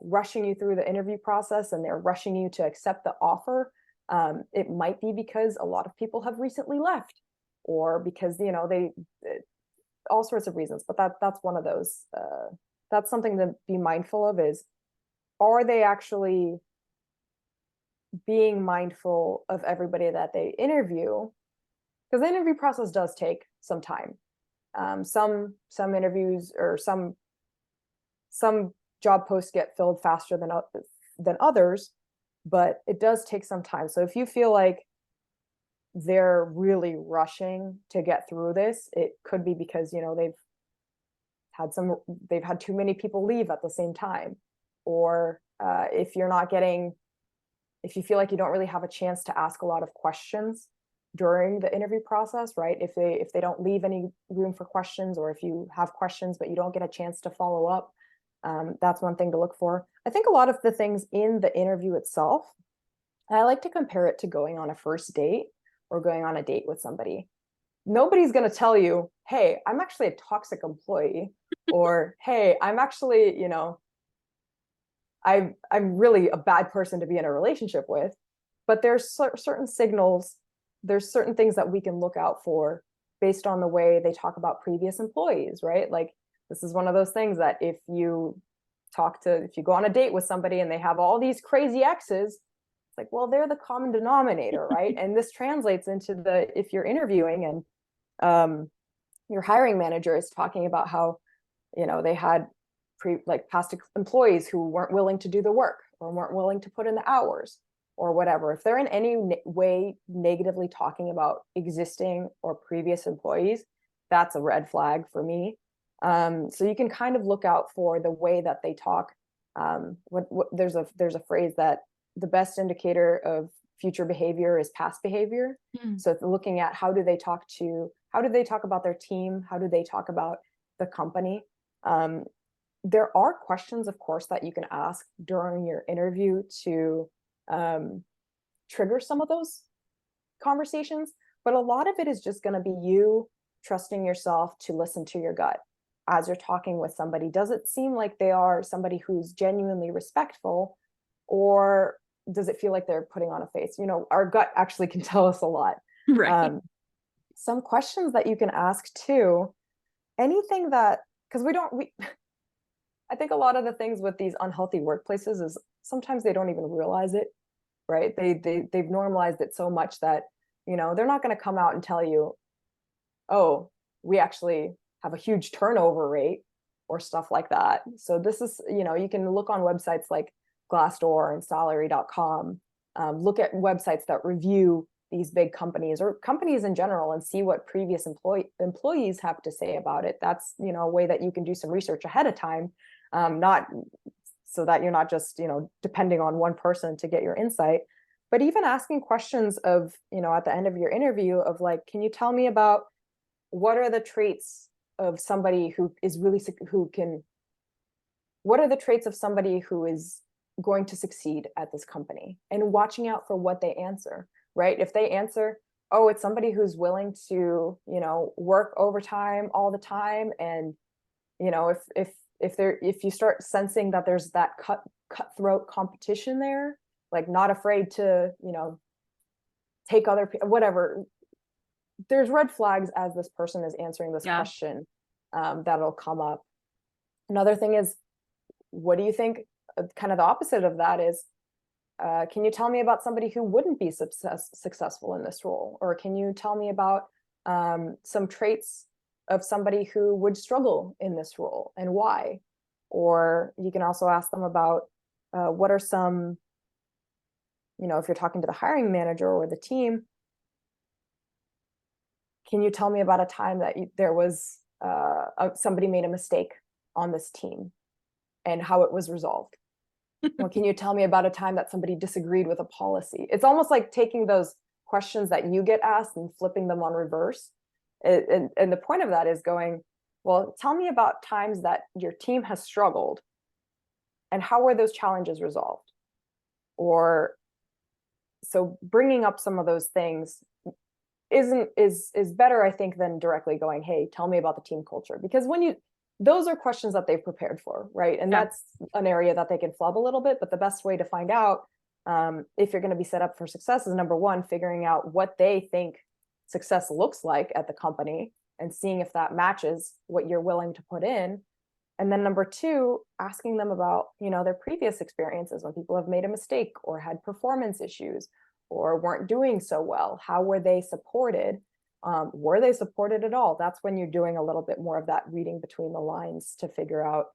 rushing you through the interview process and they're rushing you to accept the offer, it might be because a lot of people have recently left, or because, they all sorts of reasons. But that's one of those. That's something to be mindful of, is, are they actually being mindful of everybody that they interview? Because the interview process does take some time. Some interviews, or some job posts get filled faster than others, but it does take some time. So if you feel like they're really rushing to get through this, it could be because, they've had too many people leave at the same time. Or if you feel like you don't really have a chance to ask a lot of questions during the interview process, right? If they don't leave any room for questions, or if you have questions but you don't get a chance to follow up, that's one thing to look for. I think a lot of the things in the interview itself, I like to compare it to going on a first date or going on a date with somebody. Nobody's going to tell you, hey, I'm actually a toxic employee, or hey, I'm actually, I'm really a bad person to be in a relationship with. But there's certain signals, there's certain things that we can look out for based on the way they talk about previous employees, right? Like, this is one of those things that if you go on a date with somebody and they have all these crazy exes, it's like, well, they're the common denominator, right? And this translates into if you're interviewing and your hiring manager is talking about how, they had past employees who weren't willing to do the work or weren't willing to put in the hours, or whatever, if they're in any way negatively talking about existing or previous employees, that's a red flag for me. So you can kind of look out for the way that they talk. There's a phrase that the best indicator of future behavior is past behavior. So looking at how do they talk about their team? How do they talk about the company? There are questions, of course, that you can ask during your interview to trigger some of those conversations, but a lot of it is just going to be you trusting yourself to listen to your gut as you're talking with somebody. Does it seem like they are somebody who's genuinely respectful, or does it feel like they're putting on a face? Our gut actually can tell us a lot. Right. Some questions that you can ask too, anything that, because I think a lot of the things with these unhealthy workplaces is sometimes they don't even realize it, right? They've normalized it so much that, they're not going to come out and tell you, oh, we actually have a huge turnover rate or stuff like that. So this is, you can look on websites like Glassdoor and salary.com, look at websites that review these big companies or companies in general and see what previous employees have to say about it. That's, a way that you can do some research ahead of time, not so that you're not just, depending on one person to get your insight, but even asking questions of, at the end of your interview of like, can you tell me about what are the traits of somebody who is really, what are the traits of somebody who is going to succeed at this company, and watching out for what they answer, right? If they answer, oh, it's somebody who's willing to, work overtime all the time. And, if you start sensing that there's that cutthroat competition there, like not afraid to, take other people, whatever, there's red flags as this person is answering this question, that'll come up. Another thing is, what do you think? Kind of the opposite of that is, can you tell me about somebody who wouldn't be successful in this role? Or can you tell me about some traits of somebody who would struggle in this role and why? Or you can also ask them about what are some, if you're talking to the hiring manager or the team, can you tell me about a time that there was somebody made a mistake on this team and how it was resolved? Or can you tell me about a time that somebody disagreed with a policy? It's almost like taking those questions that you get asked and flipping them on reverse. And the point of that is going, well, tell me about times that your team has struggled and how were those challenges resolved? Or so bringing up some of those things is better, I think, than directly going, hey, tell me about the team culture. Because those are questions that they've prepared for, right? And that's an area that they can flub a little bit, but the best way to find out if you're going to be set up for success is, number one, figuring out what they think success looks like at the company and seeing if that matches what you're willing to put in. And then number two, asking them about, their previous experiences when people have made a mistake or had performance issues or weren't doing so well. How were they supported? Were they supported at all? That's when you're doing a little bit more of that reading between the lines to figure out,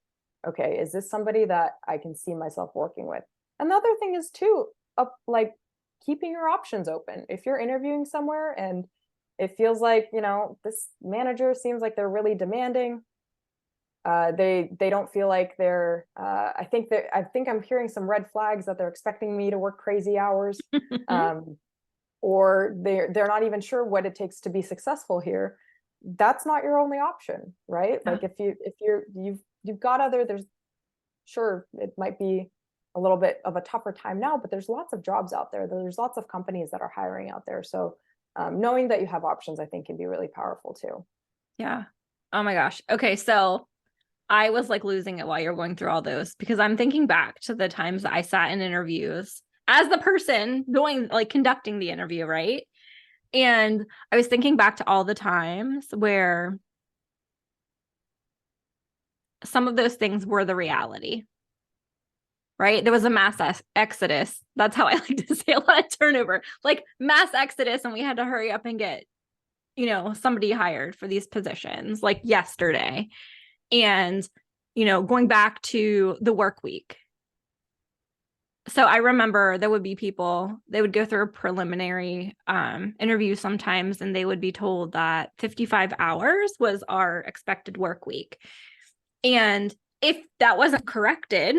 okay, is this somebody that I can see myself working with? Another thing is too, like keeping your options open. If you're interviewing somewhere and it feels like, this manager seems like they're really demanding, they don't feel like they're, I think I'm hearing some red flags that they're expecting me to work crazy hours. Or they're not even sure what it takes to be successful here. That's not your only option, right? Like if you've got there's, sure, it might be a little bit of a tougher time now, but there's lots of jobs out there. There's lots of companies that are hiring out there. So knowing that you have options, I think, can be really powerful too. Yeah. Oh my gosh. Okay. So I was like losing it while you're going through all those, because I'm thinking back to the times that I sat in interviews as the person conducting the interview, right? And I was thinking back to all the times where some of those things were the reality, right? There was a mass exodus. That's how I like to say a lot of turnover, like mass exodus. And we had to hurry up and get, somebody hired for these positions like yesterday. And, going back to the work week, So I remember there would be people, they would go through a preliminary interview sometimes, and they would be told that 55 hours was our expected work week. And if that wasn't corrected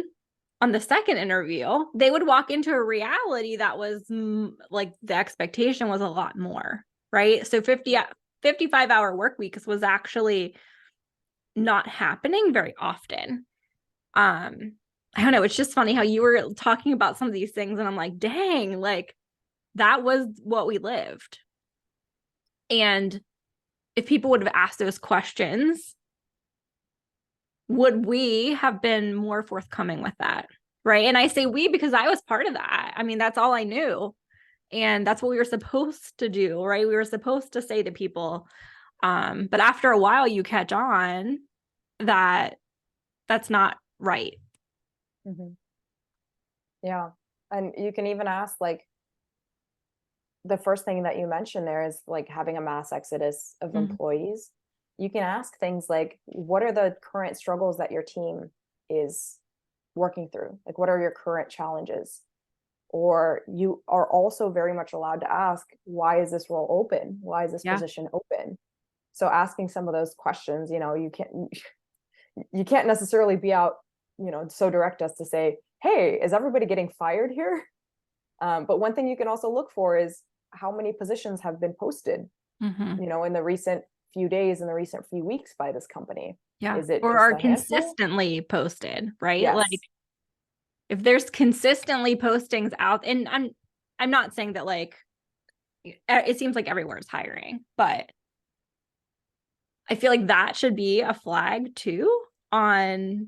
on the second interview, they would walk into a reality that was like the expectation was a lot more, right? So 55-hour work weeks was actually not happening very often. I don't know, it's just funny how you were talking about some of these things and I'm like, dang, like that was what we lived. And if people would have asked those questions, would we have been more forthcoming with that? Right. And I say we because I was part of that. I mean, that's all I knew. And that's what we were supposed to do, right? We were supposed to say to people. But after a while, you catch on that that's not right. Mm-hmm. Yeah. And you can even ask, like, the first thing that you mentioned there is like having a mass exodus of employees. You can ask things like, what are the current struggles that your team is working through? Like, what are your current challenges? Or you are also very much allowed to ask, why is this role open? Why is this position open? So asking some of those questions, you can't necessarily be out, so direct as to say, hey, is everybody getting fired here? But one thing you can also look for is how many positions have been posted, in the recent few days, in the recent few weeks by this company. Yeah. Is it Or just are a handful? consistently posted, right? Yes. Like if there's consistently postings out, and I'm not saying that like it seems like everywhere is hiring, but I feel like that should be a flag too on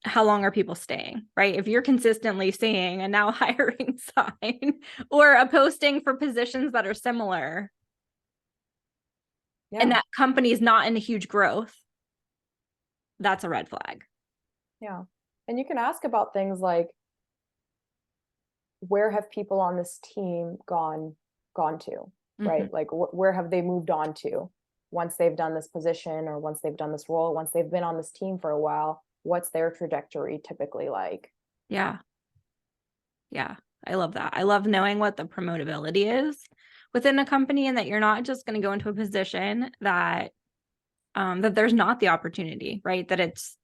how long are people staying, right? If you're consistently seeing a now hiring sign or a posting for positions that are similar, and that company's not in a huge growth, that's a red flag. Yeah. And you can ask about things like, where have people on this team gone to, right? Like where have they moved on to once they've done this position, or once they've done this role, once they've been on this team for a while, what's their trajectory typically like? Yeah. Yeah. I love that. I love knowing what the promotability is within a company, and that you're not just going to go into a position that that there's not the opportunity, right? That it's,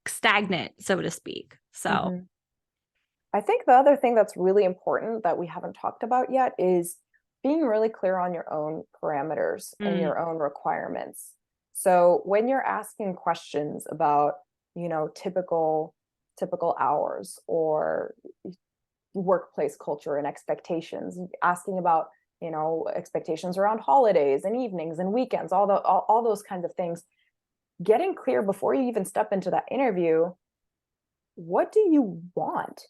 stagnant, so to speak. So I think the other thing that's really important that we haven't talked about yet is being really clear on your own parameters and your own requirements. So when you're asking questions about, typical hours or workplace culture and expectations, asking about, expectations around holidays and evenings and weekends, all those kinds of things, getting clear before you even step into that interview. What do you want?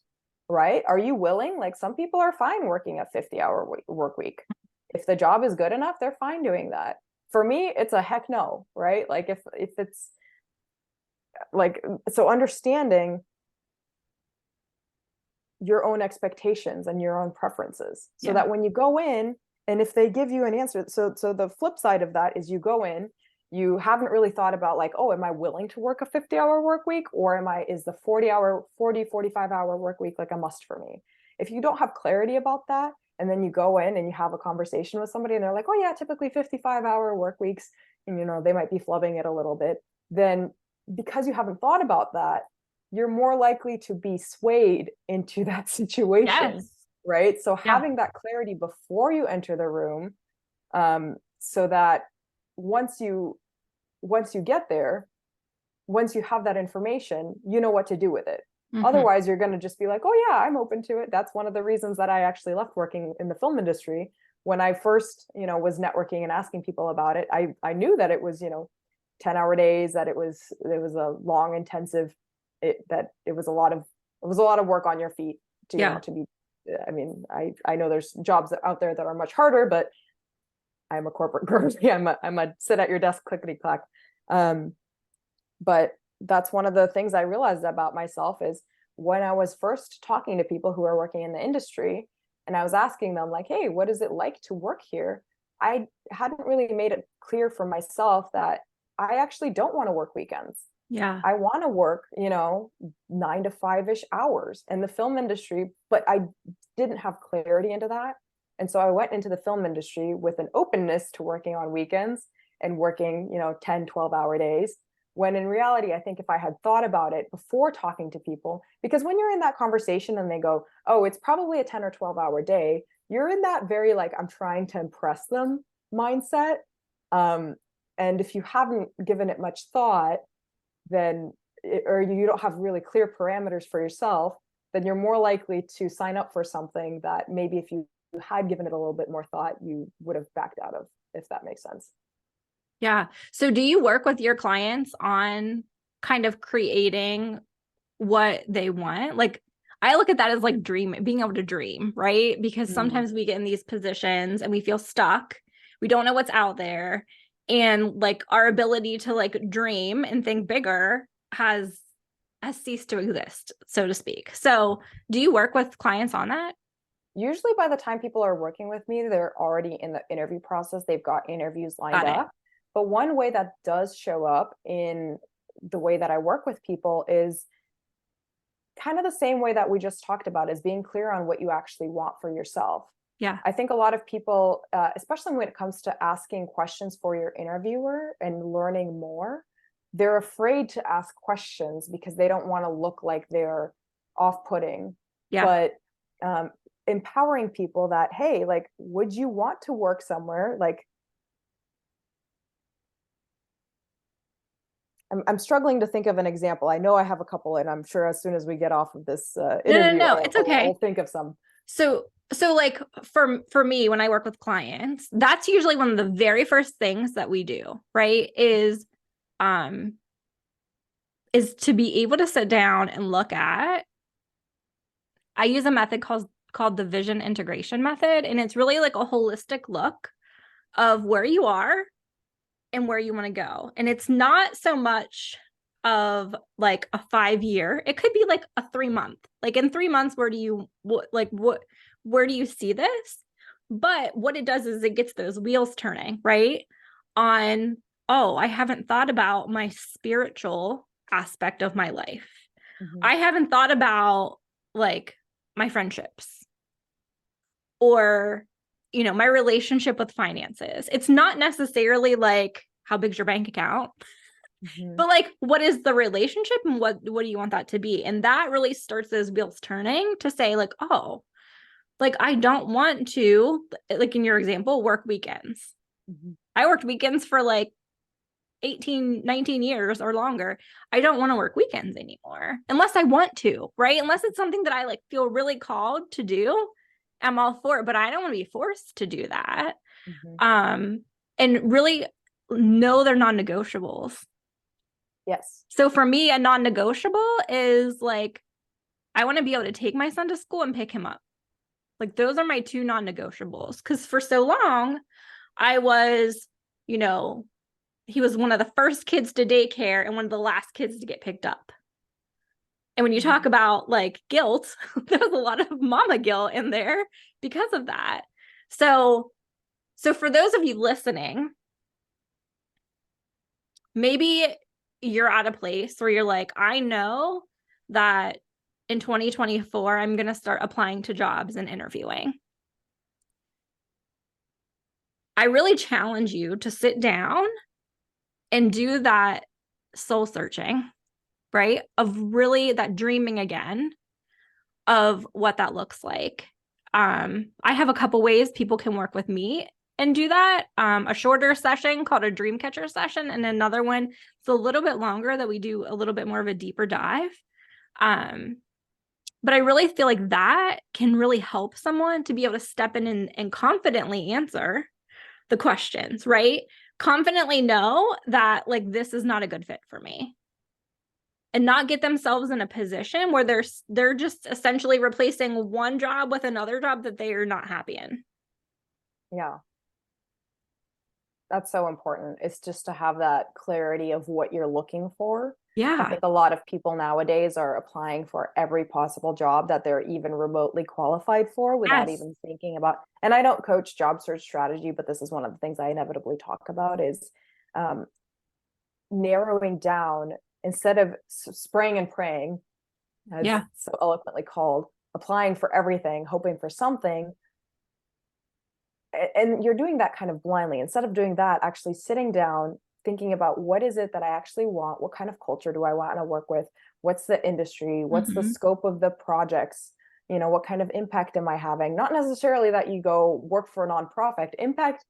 Right? Are you willing? Like, some people are fine working a 50-hour work week. If the job is good enough, they're fine doing that. For me, it's a heck no, right? Like if it's like, so understanding your own expectations and your own preferences, so that when you go in, and if they give you an answer, so the flip side of that is, you go in, you haven't really thought about like, oh, am I willing to work a 50-hour work week, or is the 45-hour work week like a must for me? If you don't have clarity about that, and then you go in and you have a conversation with somebody and they're like, oh yeah, typically 55-hour work weeks, and they might be flubbing it a little bit, then because you haven't thought about that, you're more likely to be swayed into that situation. Right? So having that clarity before you enter the room, so that once you get there, once you have that information, you know what to do with it. Otherwise, you're going to just be like, oh yeah, I'm open to it. That's one of the reasons that I actually left working in the film industry. When I first, was networking and asking people about it, I knew that it was, 10-hour days, that it was a long, intensive, that it was a lot of work on your feet to be. I mean, I know there's jobs out there that are much harder, but I'm a corporate girl. I'm a sit at your desk, clickety clack. But that's one of the things I realized about myself is, when I was first talking to people who are working in the industry, and I was asking them like, hey, what is it like to work here? I hadn't really made it clear for myself that I actually don't want to work weekends. Yeah. I want to work, 9 to 5-ish hours in the film industry, but I didn't have clarity into that. And so I went into the film industry with an openness to working on weekends and working, 10, 12-hour days. When in reality, I think if I had thought about it before talking to people, because when you're in that conversation and they go, oh, it's probably a 10 or 12-hour day, you're in that very like, I'm trying to impress them mindset. And if you haven't given it much thought, then or you don't have really clear parameters for yourself, then you're more likely to sign up for something that maybe if you had given it a little bit more thought, you would have backed out of, if that makes sense. Yeah. So do you work with your clients on kind of creating what they want? Like, I look at that as like being able to dream, right? Because sometimes we get in these positions and we feel stuck. We don't know what's out there. And like our ability to like dream and think bigger has ceased to exist, so to speak. So do you work with clients on that? Usually by the time people are working with me, they're already in the interview process. They've got interviews lined Got it. up. But one way that does show up in the way that I work with people is kind of the same way that we just talked about, is being clear on what you actually want for yourself. Yeah. I think a lot of people, especially when it comes to asking questions for your interviewer and learning more, they're afraid to ask questions because they don't want to look like they're off-putting. Yeah. But empowering people that, hey, like, would you want to work somewhere? Like, I'm struggling to think of an example. I know I have a couple, and I'm sure as soon as we get off of this interview, No, it's okay. I'll think of some. So like for me, when I work with clients, that's usually one of the very first things that we do, right? Is to be able to sit down and look at. I use a method called the vision integration method, and it's really like a holistic look of where you are and where you want to go. And it's not so much of like a 5 year. It could be like a 3 month. Like in 3 months, where do you where do you see this? But what it does is it gets those wheels turning, right? On, oh, I haven't thought about my spiritual aspect of my life. Mhm. I haven't thought about like my friendships or my relationship with finances. It's not necessarily like how big's your bank account, Mhm. but like what is the relationship and what do you want that to be? And that really starts those wheels turning to say like, oh, like I don't want to, like in your example, work weekends. Mhm. I worked weekends for like 18, 19 years or longer. I don't want to work weekends anymore unless I want to, right? Unless it's something that I like feel really called to do. I'm all for it, but I don't want to be forced to do that. Mhm. Um, and really know they're non-negotiables. Yes. So for me, a non-negotiable is like I want to be able to take my son to school and pick him up. Like those are my two non-negotiables. Because for so long, I was, you know, he was one of the first kids to daycare and one of the last kids to get picked up. And when you talk Mhm. about like guilt, there's a lot of mama guilt in there because of that. So for those of you listening, maybe you're at a place where you're like, I know that in 2024, I'm going to start applying to jobs and interviewing. I really challenge you to sit down and do that soul searching, right? Of really that dreaming again of what that looks like. I have a couple ways people can work with me and do that. A shorter session called a dream catcher session, and another one it's a little bit longer that we do a little bit more of a deeper dive. But I really feel like that can really help someone to be able to step in and confidently answer the questions, right? Confidently know that like this is not a good fit for me and not get themselves in a position where they're just essentially replacing one job with another job that they are not happy in. Yeah. That's so important. It's just to have that clarity of what you're looking for. I Yeah. think a lot of people nowadays are applying for every possible job that they're even remotely qualified for without Yes. even thinking about. And I don't coach job search strategy, but this is one of the things I inevitably talk about is um, narrowing down instead of spraying and praying, as so eloquently called, applying for everything, hoping for something. And you're doing that kind of blindly. Instead of doing that, actually sitting down, thinking about what is it that I actually want? What kind of culture do I want to work with? What's the industry? What's the scope of the projects? You know, what kind of impact am I having? Not necessarily that you go work for a nonprofit. Impact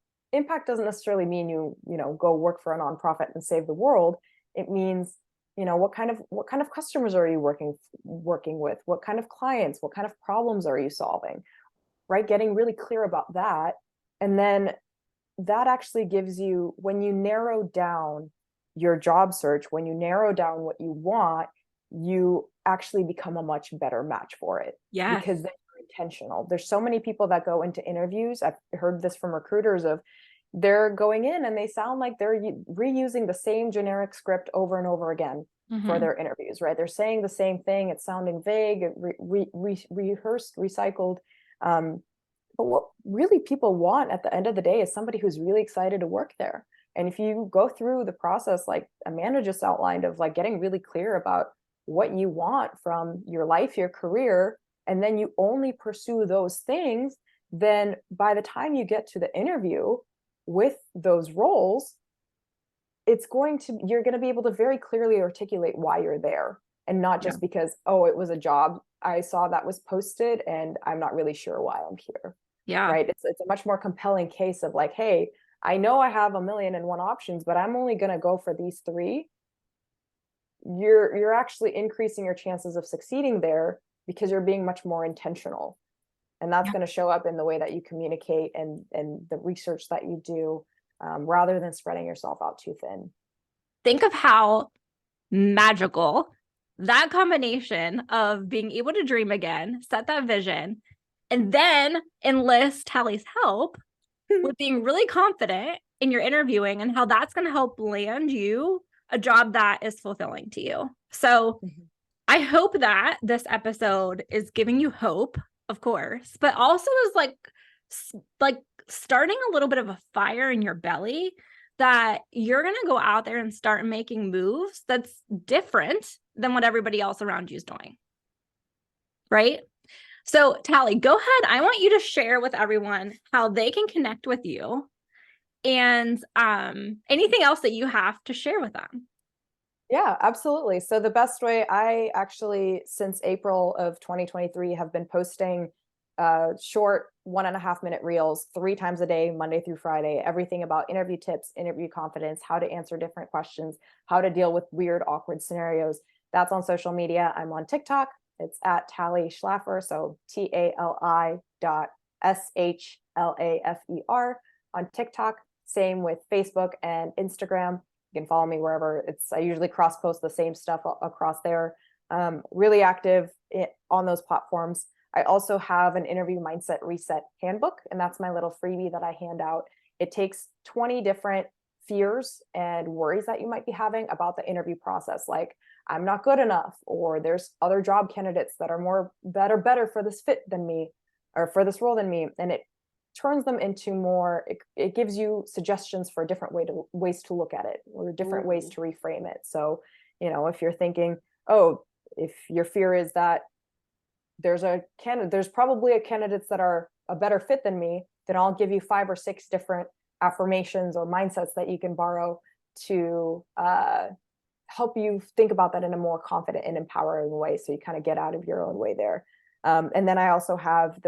doesn't necessarily mean you know, go work for a nonprofit and save the world. It means, you know, what kind of customers are you working with? What kind of clients? What kind of problems are you solving? Right? Getting really clear about that. And then that actually gives you, when you narrow down your job search, when you narrow down what you want, you actually become a much better match for it. Yes. Because then you're intentional. There's so many people that go into interviews. I've heard this from recruiters of, they're going in and they sound like they're reusing the same generic script over and over again for their interviews, right? They're saying the same thing. It's sounding vague, rehearsed, recycled. But what really people want at the end of the day is somebody who's really excited to work there. And if you go through the process, like Amanda just outlined, of like getting really clear about what you want from your life, your career, and then you only pursue those things, then by the time you get to the interview with those roles, you're going to be able to very clearly articulate why you're there, and not just because, oh, it was a job I saw that was posted and I'm not really sure why I'm here. Yeah. Right. It's a much more compelling case of like, hey, I know I have 1,000,001 options, but I'm only going to go for these 3. You're actually increasing your chances of succeeding there because you're being much more intentional. And that's going to show up in the way that you communicate and the research that you do, rather than spreading yourself out too thin. Think of how magical that combination of being able to dream again, set that vision, and then enlist Tali's help with being really confident in your interviewing, and how that's going to help land you a job that is fulfilling to you. So I hope that this episode is giving you hope, of course, but also is like starting a little bit of a fire in your belly that you're going to go out there and start making moves that's different than what everybody else around you is doing. Right? So, Tali, go ahead. I want you to share with everyone how they can connect with you, and anything else that you have to share with them. Yeah, absolutely. So the best way, I actually, since April of 2023, have been posting short 1.5-minute reels 3 times a day, Monday through Friday, everything about interview tips, interview confidence, how to answer different questions, how to deal with weird, awkward scenarios. That's on social media. I'm on TikTok. It's at Tali Shlafer. So TALI.SHLAFER on TikTok. Same with Facebook and Instagram. You can follow me wherever. I usually cross post the same stuff across there. Really active on those platforms. I also have an interview mindset reset handbook, and that's my little freebie that I hand out. It takes 20 different fears and worries that you might be having about the interview process, like I'm not good enough, or there's other job candidates that are better for this fit than me, or for this role than me. And it turns them into more, it gives you suggestions for different ways to look at it, or different ways to reframe it. So, you know, if you're thinking, oh, if your fear is that there's probably a candidates that are a better fit than me, then I'll give you 5 or 6 different affirmations or mindsets that you can borrow to help you think about that in a more confident and empowering way. So you kind of get out of your own way there. And then I also have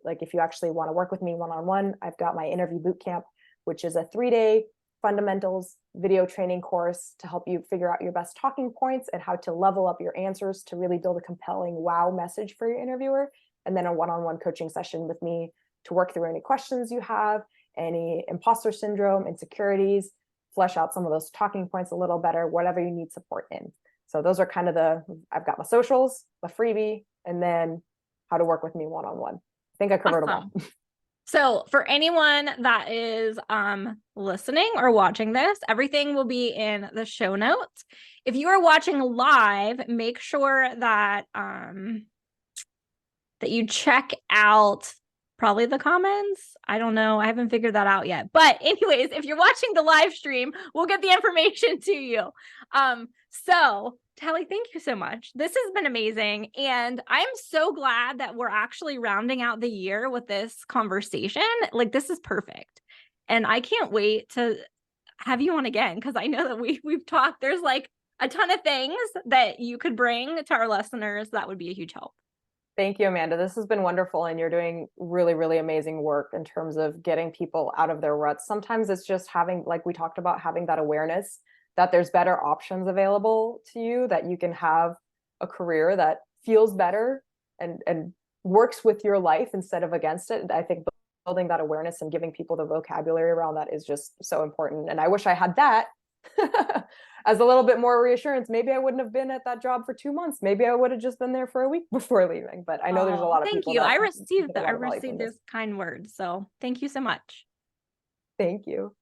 if you actually want to work with me one-on-one, I've got my interview bootcamp, which is a 3-day fundamentals video training course to help you figure out your best talking points and how to level up your answers to really build a compelling wow message for your interviewer. And then a one-on-one coaching session with me to work through any questions you have, any imposter syndrome, insecurities, flesh out some of those talking points a little better, whatever you need support in. So those are kind of I've got my socials, the freebie, and then how to work with me one-on-one. I think I covered them all. So for anyone that is listening or watching this, everything will be in the show notes. If you are watching live, make sure that that you check out probably the comments. I don't know. I haven't figured that out yet. But anyways, if you're watching the live stream, we'll get the information to you. So Tali, thank you so much. This has been amazing. And I'm so glad that we're actually rounding out the year with this conversation. Like, this is perfect. And I can't wait to have you on again, because I know that we've talked. There's like a ton of things that you could bring to our listeners that would be a huge help. Thank you, Amanda. This has been wonderful. And you're doing really, really amazing work in terms of getting people out of their ruts. Sometimes it's just having, like we talked about, having that awareness that there's better options available to you, that you can have a career that feels better and works with your life instead of against it. And I think building that awareness and giving people the vocabulary around that is just so important. And I wish I had that as a little bit more reassurance. Maybe I wouldn't have been at that job for 2 months. Maybe I would have just been there for a week before leaving. But I know there's a lot of Thank people you. that I received get a that. I lot of value from received this. those kind words. So thank you so much. Thank you.